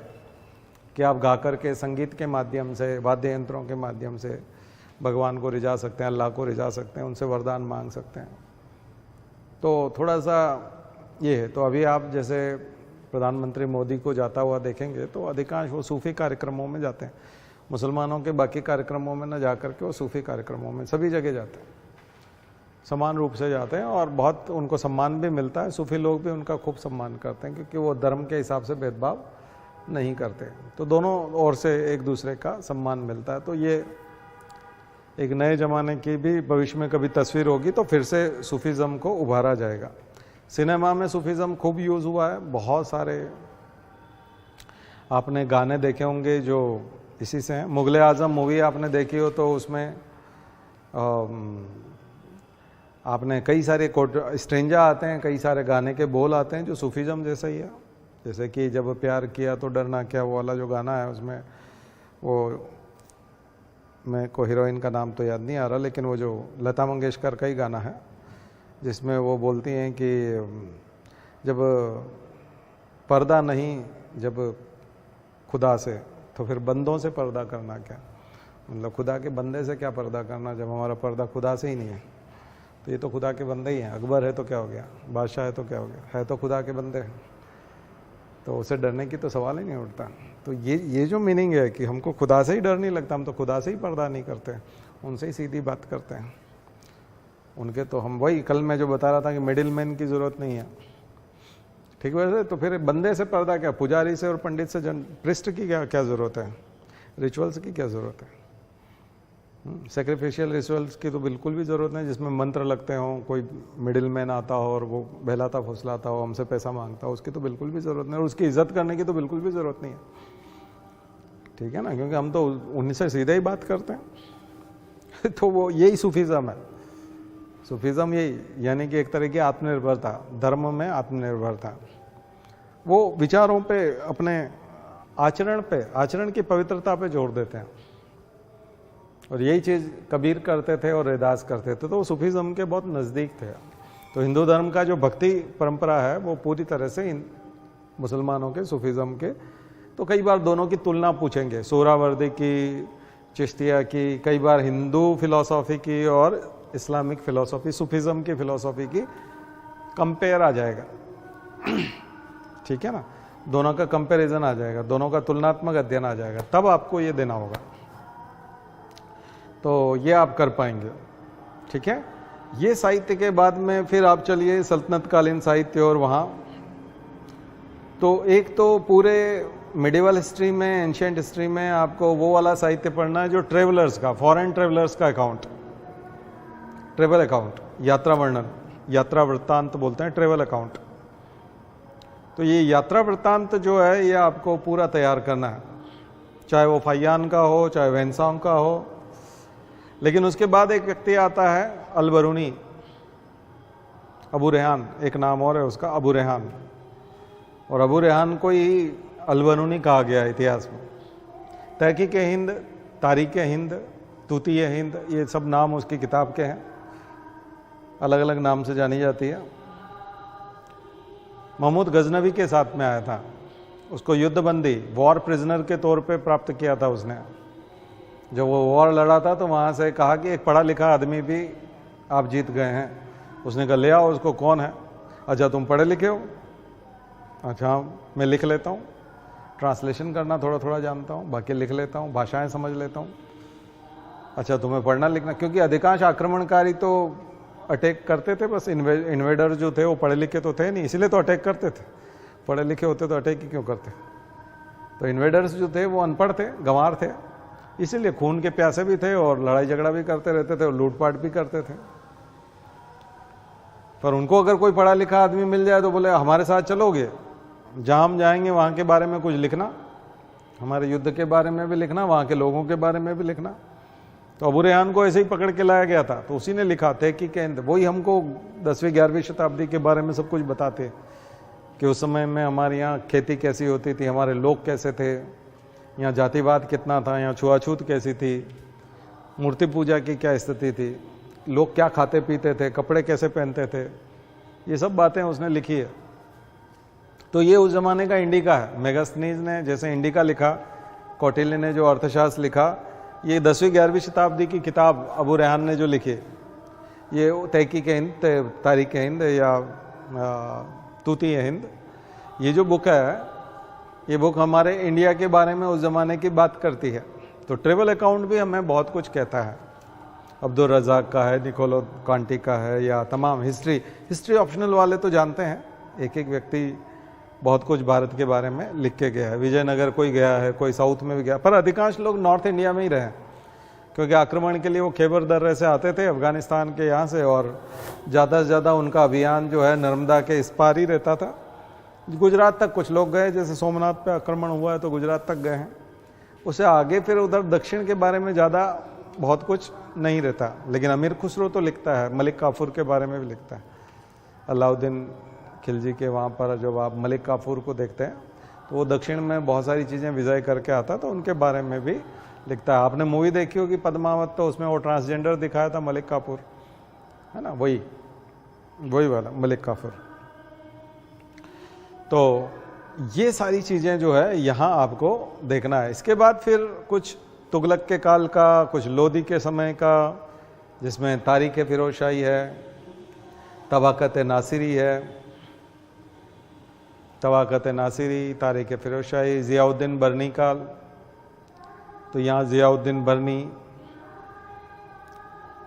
कि आप गा कर के संगीत के माध्यम से, वाद्य यंत्रों के माध्यम से भगवान को रिझा सकते हैं, अल्लाह को रिझा सकते हैं, उनसे वरदान मांग सकते हैं। तो थोड़ा सा ये है। तो अभी आप जैसे प्रधानमंत्री मोदी को जाता हुआ देखेंगे तो अधिकांश वो सूफी कार्यक्रमों में जाते हैं। मुसलमानों के बाकी कार्यक्रमों में न जा करके वो सूफी कार्यक्रमों में सभी जगह जाते हैं, समान रूप से जाते हैं और बहुत उनको सम्मान भी मिलता है। सूफी लोग भी उनका खूब सम्मान करते हैं क्योंकि वो धर्म के हिसाब से भेदभाव नहीं करते, तो दोनों ओर से एक दूसरे का सम्मान मिलता है। तो ये एक नए ज़माने की भी भविष्य में कभी तस्वीर होगी तो फिर से सूफीज़म को उभारा जाएगा। सिनेमा में सूफीज़म खूब यूज़ हुआ है, बहुत सारे आपने गाने देखे होंगे जो इसी से हैं। मुग़ल आज़म मूवी आपने देखी हो तो उसमें आपने कई सारे स्ट्रेंजा आते हैं, कई सारे गाने के बोल आते हैं जो सूफीज़म जैसा ही है। जैसे कि जब प्यार किया तो डरना क्या, वो वाला जो गाना है उसमें वो, मैं को हीरोइन का नाम तो याद नहीं आ रहा, लेकिन वो जो लता मंगेशकर का ही गाना है जिसमें वो बोलती हैं कि जब पर्दा नहीं जब खुदा से तो फिर बंदों से पर्दा करना क्या, मतलब खुदा के बंदे से क्या पर्दा करना जब हमारा पर्दा खुदा से ही नहीं है। तो ये तो खुदा के बंदे ही हैं। अकबर है तो क्या हो गया, बादशाह है तो क्या हो गया, है तो खुदा के बंदे हैं, तो उसे डरने की तो सवाल ही नहीं उठता। तो ये जो मीनिंग है कि हमको खुदा से ही डर नहीं लगता, हम तो खुदा से ही पर्दा नहीं करते, उनसे ही सीधी बात करते हैं। उनके तो हम वही कल मैं जो बता रहा था कि मिडिल मैन की ज़रूरत नहीं है, ठीक वैसे तो फिर बंदे से पर्दा क्या, पुजारी से और पंडित से पृष्ठ की क्या ज़रूरत है, रिचुअल्स की क्या ज़रूरत है, सेक्रीफिशियल रिचुअल्स की तो बिल्कुल भी ज़रूरत नहीं जिसमें मंत्र लगते हों, कोई मिडिल मैन आता हो और वो बहलाता फुसलाता हो, हमसे पैसा मांगता हो, उसकी तो बिल्कुल भी ज़रूरत नहीं, और उसकी इज्जत करने की तो बिल्कुल भी ज़रूरत नहीं है, ठीक है ना, क्योंकि हम तो उनसे सीधे ही बात करते हैं। तो वो यही सूफीज़म है। सूफीज़म यही, यानी कि एक तरह की आत्मनिर्भरता, धर्म में आत्मनिर्भरता, वो विचारों पे, अपने आचरण पे, आचरण की पवित्रता पे जोर देते हैं। और यही चीज़ कबीर करते थे और रैदास करते थे, तो वो सूफीज़म के बहुत नज़दीक थे। तो हिंदू धर्म का जो भक्ति परंपरा है वो पूरी तरह से मुसलमानों के सूफीज़म के, तो कई बार दोनों की तुलना पूछेंगे, सोहरावर्दी की, चिश्तिया की, कई बार हिंदू फिलॉसफी की और इस्लामिक फिलॉसफी, सूफीज़म की फिलॉसफी की कंपेयर आ जाएगा। ठीक है ना, दोनों का कंपैरिजन आ जाएगा, दोनों का तुलनात्मक अध्ययन आ जाएगा, तब आपको ये देना होगा, तो ये आप कर पाएंगे। ठीक है, ये साहित्य के बाद में फिर आप चलिए सल्तनत कालीन साहित्य, और वहाँ तो एक तो पूरे मिडिवल हिस्ट्री में, एंशिएंट हिस्ट्री में आपको वो वाला साहित्य पढ़ना है जो ट्रेवलर्स का, फॉरेन ट्रेवलर्स का अकाउंट, ट्रेवल अकाउंट, यात्रा वर्णन, यात्रा वृत्तांत बोलते हैं, ट्रेवल अकाउंट। तो ये यात्रा वृत्तांत जो है ये आपको पूरा तैयार करना है, चाहे वो फैयान का हो, चाहे वेंसांग का हो। लेकिन उसके बाद एक व्यक्ति आता है अल-बरूनी, अबू रेहान, एक नाम और है उसका, अबू रेहान, और अबू रेहान को ही अल-बरूनी कहा गया इतिहास में। तहकीक हिंद, तारीख हिंद, तूतीय हिंद, ये सब नाम उसकी किताब के हैं, अलग अलग नाम से जानी जाती है। महमूद गजनवी के साथ में आया था, उसको युद्धबंदी, वॉर प्रिजनर के तौर पे प्राप्त किया था उसने। जब वो वॉर लड़ा था तो वहाँ से कहा कि एक पढ़ा लिखा आदमी भी आप जीत गए हैं। उसने कहा ले आओ उसको, कौन है? अच्छा तुम पढ़े लिखे हो? अच्छा मैं लिख लेता हूँ, ट्रांसलेशन करना थोड़ा थोड़ा जानता हूँ, बाकी लिख लेता हूँ, भाषाएं समझ लेता हूँ। अच्छा तुम्हें पढ़ना लिखना, क्योंकि अधिकांश आक्रमणकारी तो अटैक करते थे, बस इन्वेडर जो थे वो पढ़े लिखे तो थे नहीं, इसलिए तो अटैक करते थे। पढ़े लिखे होते तो अटैक ही क्यों करते? तो इन्वेडर्स जो थे वो अनपढ़ थे, गंवार थे, इसीलिए खून के प्यासे भी थे और लड़ाई झगड़ा भी करते रहते थे और लूटपाट भी करते थे। पर उनको अगर कोई पढ़ा लिखा आदमी मिल जाए तो बोले हमारे साथ चलोगे, जहाँ हम जाएंगे वहाँ के बारे में कुछ लिखना, हमारे युद्ध के बारे में भी लिखना, वहाँ के लोगों के बारे में भी लिखना। तो अबू रेहान को ऐसे ही पकड़ के लाया गया था, तो उसी ने लिखा तहकीक हिंद। वही हमको 10वीं 11वीं शताब्दी के बारे में सब कुछ बताते कि उस समय में हमारे यहाँ खेती कैसी होती थी, हमारे लोग कैसे थे, यहाँ जातिवाद कितना था, यहाँ छुआछूत कैसी थी, मूर्ति पूजा की क्या स्थिति थी, लोग क्या खाते पीते थे, कपड़े कैसे पहनते थे, ये सब बातें उसने लिखी है। तो ये उस जमाने का इंडिका है। मेगास्थनीज ने जैसे इंडिका लिखा, कौटिल्य ने जो अर्थशास्त्र लिखा, ये 10वीं 11वीं शताब्दी की किताब अबू रेहान ने जो लिखी, ये तहकीक हिंद, तारीख हिंद या तूतीय हिंद, ये जो बुक है, ये बुक हमारे इंडिया के बारे में उस ज़माने की बात करती है। तो ट्रेवल अकाउंट भी हमें बहुत कुछ कहता है। अब्दुल रज़ाक का है, निकोलो कांटी का है, या तमाम हिस्ट्री ऑप्शनल वाले तो जानते हैं, एक एक व्यक्ति बहुत कुछ भारत के बारे में लिख के गया है। विजयनगर कोई गया है, कोई साउथ में भी गया, पर अधिकांश लोग नॉर्थ इंडिया में ही रहे, क्योंकि आक्रमण के लिए वो खैबर दर्रे से आते थे, अफगानिस्तान के यहाँ से, और ज़्यादा से ज़्यादा उनका अभियान जो है नर्मदा के इस पार ही रहता था। गुजरात तक कुछ लोग गए, जैसे सोमनाथ पे आक्रमण हुआ है तो गुजरात तक गए हैं। उससे आगे फिर उधर दक्षिण के बारे में ज़्यादा बहुत कुछ नहीं रहता। लेकिन अमीर खुसरो तो लिखता है, मलिक काफूर के बारे में भी लिखता है। अलाउद्दीन खिलजी के वहाँ पर जब आप मलिक काफूर को देखते हैं तो वो दक्षिण में बहुत सारी चीज़ें विजय करके आता, तो उनके बारे में भी लिखता है। आपने मूवी देखी होगी पद्मावत, तो उसमें वो ट्रांसजेंडर दिखाया था मलिक काफूर, है ना, वही वाला मलिक काफूर। तो ये सारी चीज़ें जो है यहाँ आपको देखना है। इसके बाद फिर कुछ तुगलक के काल का, कुछ लोदी के समय का, जिसमें तारीख फिरोज शाही है, तबाकत नासिरी है, तबाकत नासिरी, तारीख फिरोज शाही, ज़ियाउद्दीन बरनी काल। तो यहाँ ज़ियाउद्दीन बरनी,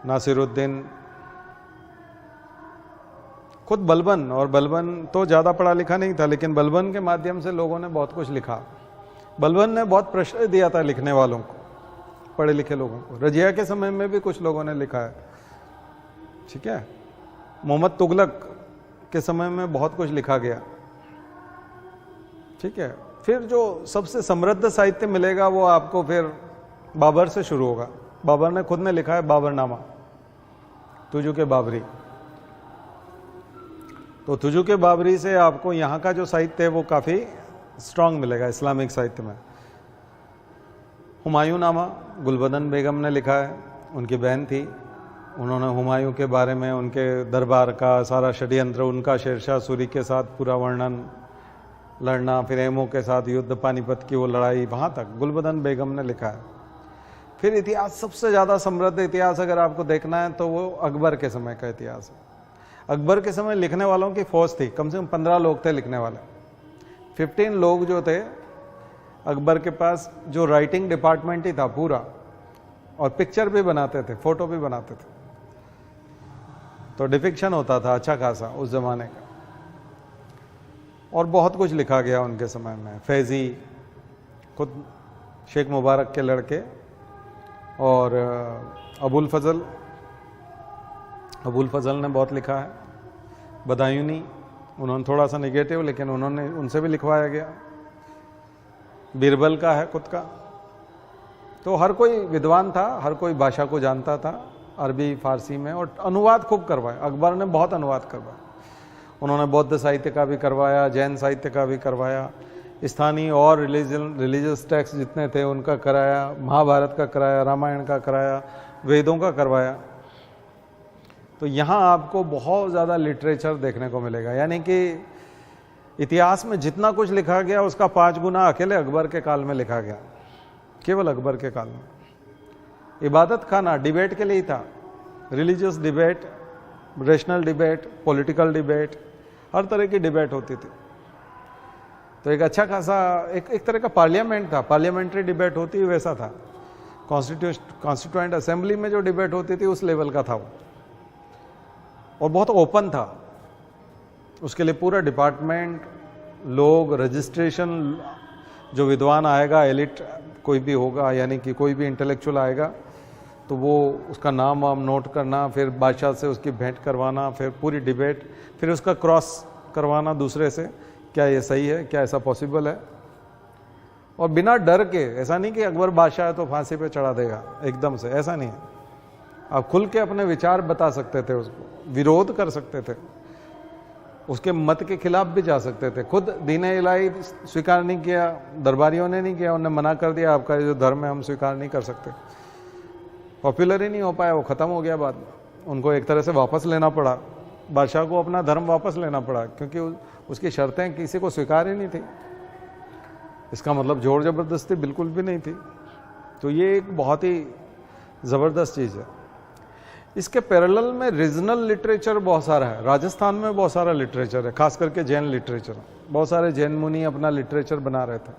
नासिरुद्दीन, खुद बलबन, और बलबन तो ज़्यादा पढ़ा लिखा नहीं था, लेकिन बलबन के माध्यम से लोगों ने बहुत कुछ लिखा। बलबन ने बहुत प्रश्रय दिया था लिखने वालों को, पढ़े लिखे लोगों को। रजिया के समय में भी कुछ लोगों ने लिखा है, ठीक है। मोहम्मद तुगलक के समय में बहुत कुछ लिखा गया, ठीक है। फिर जो सबसे समृद्ध साहित्य मिलेगा वो आपको फिर बाबर से शुरू होगा। बाबर ने खुद ने लिखा है बाबरनामा, तुजू के बाबरी। तो तुजू के बाबरी से आपको यहाँ का जो साहित्य है वो काफ़ी स्ट्रांग मिलेगा इस्लामिक साहित्य में। हुमायूं नामा गुलबदन बेगम ने लिखा है, उनकी बहन थी। उन्होंने हुमायूं के बारे में, उनके दरबार का सारा षड्यंत्र, उनका शेरशाह सूरी के साथ पूरा वर्णन, लड़ना, फिर एमओ के साथ युद्ध, पानीपत की वो लड़ाई, वहाँ तक गुलबदन बेगम ने लिखा है। फिर इतिहास, सबसे ज़्यादा समृद्ध इतिहास अगर आपको देखना है तो वो अकबर के समय का इतिहास है। अकबर के समय लिखने वालों की फौज थी, कम से कम 15 लोग थे लिखने वाले। 15 लोग जो थे अकबर के पास, जो राइटिंग डिपार्टमेंट ही था पूरा, और पिक्चर भी बनाते थे, फोटो भी बनाते थे। तो डिफिक्शन होता था अच्छा खासा उस जमाने का, और बहुत कुछ लिखा गया उनके समय में। फैजी, खुद शेख मुबारक के लड़के, और अबुल फजल ने बहुत लिखा है। बदायूनी, उन्होंने थोड़ा सा नेगेटिव, लेकिन उन्होंने, उनसे भी लिखवाया गया। बीरबल का है खुद का। तो हर कोई विद्वान था, हर कोई भाषा को जानता था, अरबी फारसी में, और अनुवाद खूब करवाया। अकबर ने बहुत अनुवाद करवाया। उन्होंने बौद्ध साहित्य का भी करवाया, जैन साहित्य का भी करवाया, स्थानीय और रिलीजियस टेक्स्ट जितने थे उनका कराया, महाभारत का कराया, रामायण का कराया, वेदों का करवाया। तो यहाँ आपको बहुत ज़्यादा लिटरेचर देखने को मिलेगा, यानी कि इतिहास में जितना कुछ लिखा गया उसका 5 गुना अकेले अकबर के काल में लिखा गया, केवल अकबर के काल में। इबादत खाना डिबेट के लिए ही था, religious debate, rational debate, political debate, हर तरह की डिबेट होती थी। तो एक अच्छा खासा एक तरह का पार्लियामेंट था, पार्लियामेंट्री डिबेट होती है वैसा था। कॉन्स्टिट्यूएंट असेंबली में जो डिबेट होती थी उस लेवल का था वो, और बहुत ओपन था। उसके लिए पूरा डिपार्टमेंट, लोग, रजिस्ट्रेशन, जो विद्वान आएगा, एलिट कोई भी होगा, यानी कि कोई भी इंटेलेक्चुअल आएगा, तो वो उसका नाम वाम नोट करना, फिर बादशाह से उसकी भेंट करवाना, फिर पूरी डिबेट, फिर उसका क्रॉस करवाना दूसरे से, क्या ये सही है, क्या ऐसा पॉसिबल है। और बिना डर के, ऐसा नहीं कि अकबर बादशाह है तो फांसी पे चढ़ा देगा एकदम से, ऐसा नहीं है। आप खुल के अपने विचार बता सकते थे, उसको विरोध कर सकते थे, उसके मत के खिलाफ भी जा सकते थे। खुद दीन इलाही स्वीकार नहीं किया, दरबारियों ने नहीं किया, उन्होंने मना कर दिया, आपका जो धर्म है हम स्वीकार नहीं कर सकते। पॉपुलर ही नहीं हो पाया, वो ख़त्म हो गया बाद में। उनको एक तरह से वापस लेना पड़ा, बादशाह को अपना धर्म वापस लेना पड़ा, क्योंकि उसकी शर्तें किसी को स्वीकार ही नहीं थी। इसका मतलब जोर ज़बरदस्ती बिल्कुल भी नहीं थी। तो ये एक बहुत ही ज़बरदस्त चीज़ है। इसके पैरेलल में रीजनल लिटरेचर बहुत सारा है। राजस्थान में बहुत सारा लिटरेचर है, खास करके जैन लिटरेचर। बहुत सारे जैन मुनि अपना लिटरेचर बना रहे थे।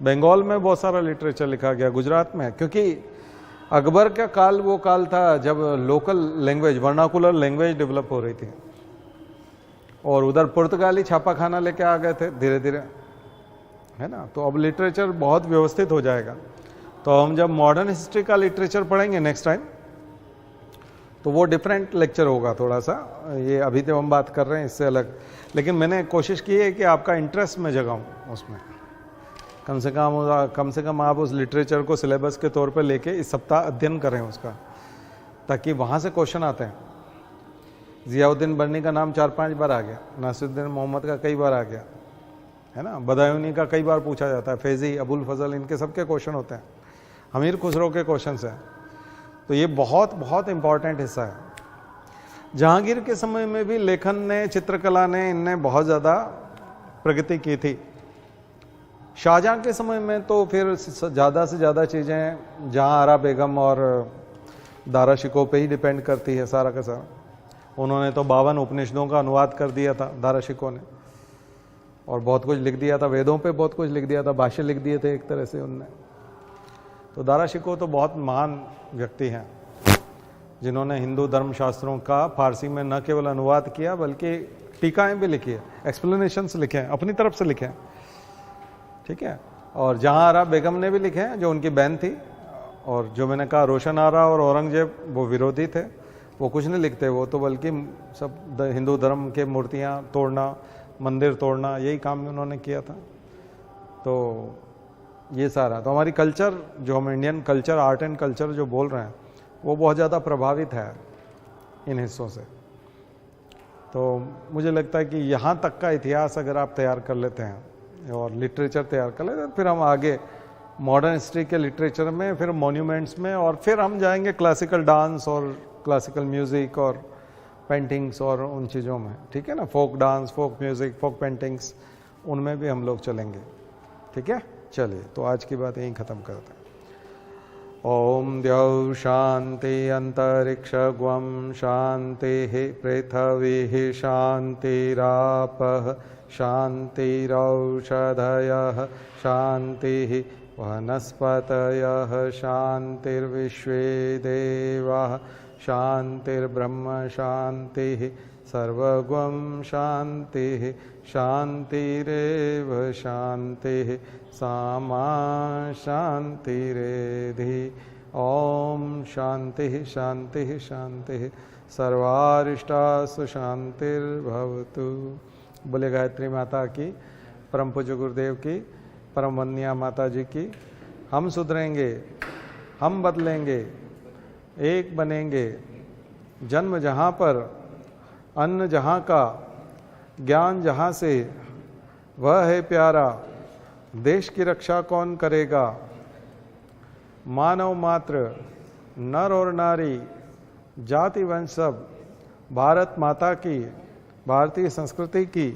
बंगाल में बहुत सारा लिटरेचर लिखा गया, गुजरात में, क्योंकि अकबर का काल वो काल था जब local language, vernacular language develop हो रही थी, और उधर पुर्तगाली छापाखाना लेके आ गए थे धीरे धीरे, है ना। तो अब लिटरेचर बहुत व्यवस्थित हो जाएगा। तो हम जब मॉडर्न हिस्ट्री का लिटरेचर पढ़ेंगे नेक्स्ट टाइम, तो वो डिफरेंट लेक्चर होगा थोड़ा सा। ये अभी तो हम बात कर रहे हैं इससे अलग, लेकिन मैंने कोशिश की है कि आपका इंटरेस्ट मैं जगाऊं उसमें। कम से कम आप उस लिटरेचर को सिलेबस के तौर पे लेके इस सप्ताह अध्ययन करें उसका, ताकि वहाँ से क्वेश्चन आते हैं। ज़ियाउद्दीन बर्नी का नाम 4-5 बार आ गया, नासिरुद्दीन मोहम्मद का कई बार आ गया, है ना। बदायूनी का कई बार पूछा जाता है, फैज़ी, अबुल फजल, इनके सबके क्वेश्चन होते हैं। अमीर खुसरो के क्वेश्चन हैं। तो ये बहुत बहुत इंपॉर्टेंट हिस्सा है। जहांगीर के समय में भी लेखन ने, चित्रकला ने, इनने बहुत ज़्यादा प्रगति की थी। शाहजहां के समय में तो फिर ज़्यादा से ज़्यादा चीज़ें जहां आरा बेगम और दारा शिकोह पे ही डिपेंड करती है सारा का सारा। उन्होंने तो 52 उपनिषदों का अनुवाद कर दिया था दारा शिकोह ने, और बहुत कुछ लिख दिया था, वेदों पे बहुत कुछ लिख दिया था, भाष्य लिख दिए थे एक तरह से उनने। तो दारा शिकोह तो बहुत महान व्यक्ति हैं, जिन्होंने हिंदू धर्मशास्त्रों का फारसी में न केवल अनुवाद किया बल्कि टीकाएं भी लिखी है, एक्सप्लेनेशंस लिखे हैं, अपनी तरफ से लिखे हैं, ठीक है। और जहां आरा बेगम ने भी लिखे हैं, जो उनकी बहन थी। और जो मैंने कहा रोशन आरा और औरंगजेब, वो विरोधी थे, वो कुछ नहीं लिखते, वो तो बल्कि सब हिंदू धर्म के मूर्तियां तोड़ना, मंदिर तोड़ना, यही काम उन्होंने किया था। तो ये सारा तो हमारी कल्चर, जो हम Indian culture, art and culture जो बोल रहे हैं, वो बहुत ज़्यादा प्रभावित है इन हिस्सों से। तो मुझे लगता है कि यहाँ तक का इतिहास अगर आप तैयार कर लेते हैं और लिटरेचर तैयार कर लेते हैं, फिर हम आगे मॉडर्न हिस्ट्री के लिटरेचर में, फिर मॉन्यूमेंट्स में, और फिर हम जाएंगे क्लासिकल डांस और क्लासिकल म्यूज़िक और पेंटिंग्स और उन चीज़ों में, ठीक है ना। फोक डांस, फोक म्यूज़िक, फोक पेंटिंग्स, उनमें भी हम लोग चलेंगे, ठीक है। चलिए, तो आज की बात यहीं ख़त्म करते हैं। ओम द्यौ शांति अंतरिक्षगुम शांति पृथ्वी शांतिरापः शांतिरौषधयः शांति वनस्पतयः शांतिर्विश्वे देवाः शांतिर्ब्रह्म शांतिः सर्वगुम शांतिः शांतिरेव शांतिः सामा शांतिरेधि। ओम शांति शांति शांति सर्वारिष्टासु शांतिर्भवतु। बोले गायत्री माता की, परम पूज्य गुरुदेव की, परम वंदनीय माता जी की। हम सुधरेंगे, हम बदलेंगे, एक बनेंगे। जन्म जहाँ पर, अन्न जहाँ का, ज्ञान जहाँ से, वह है प्यारा। देश की रक्षा कौन करेगा? मानव मात्र, नर और नारी, जाति वंश सब, भारत माता की, भारतीय संस्कृति की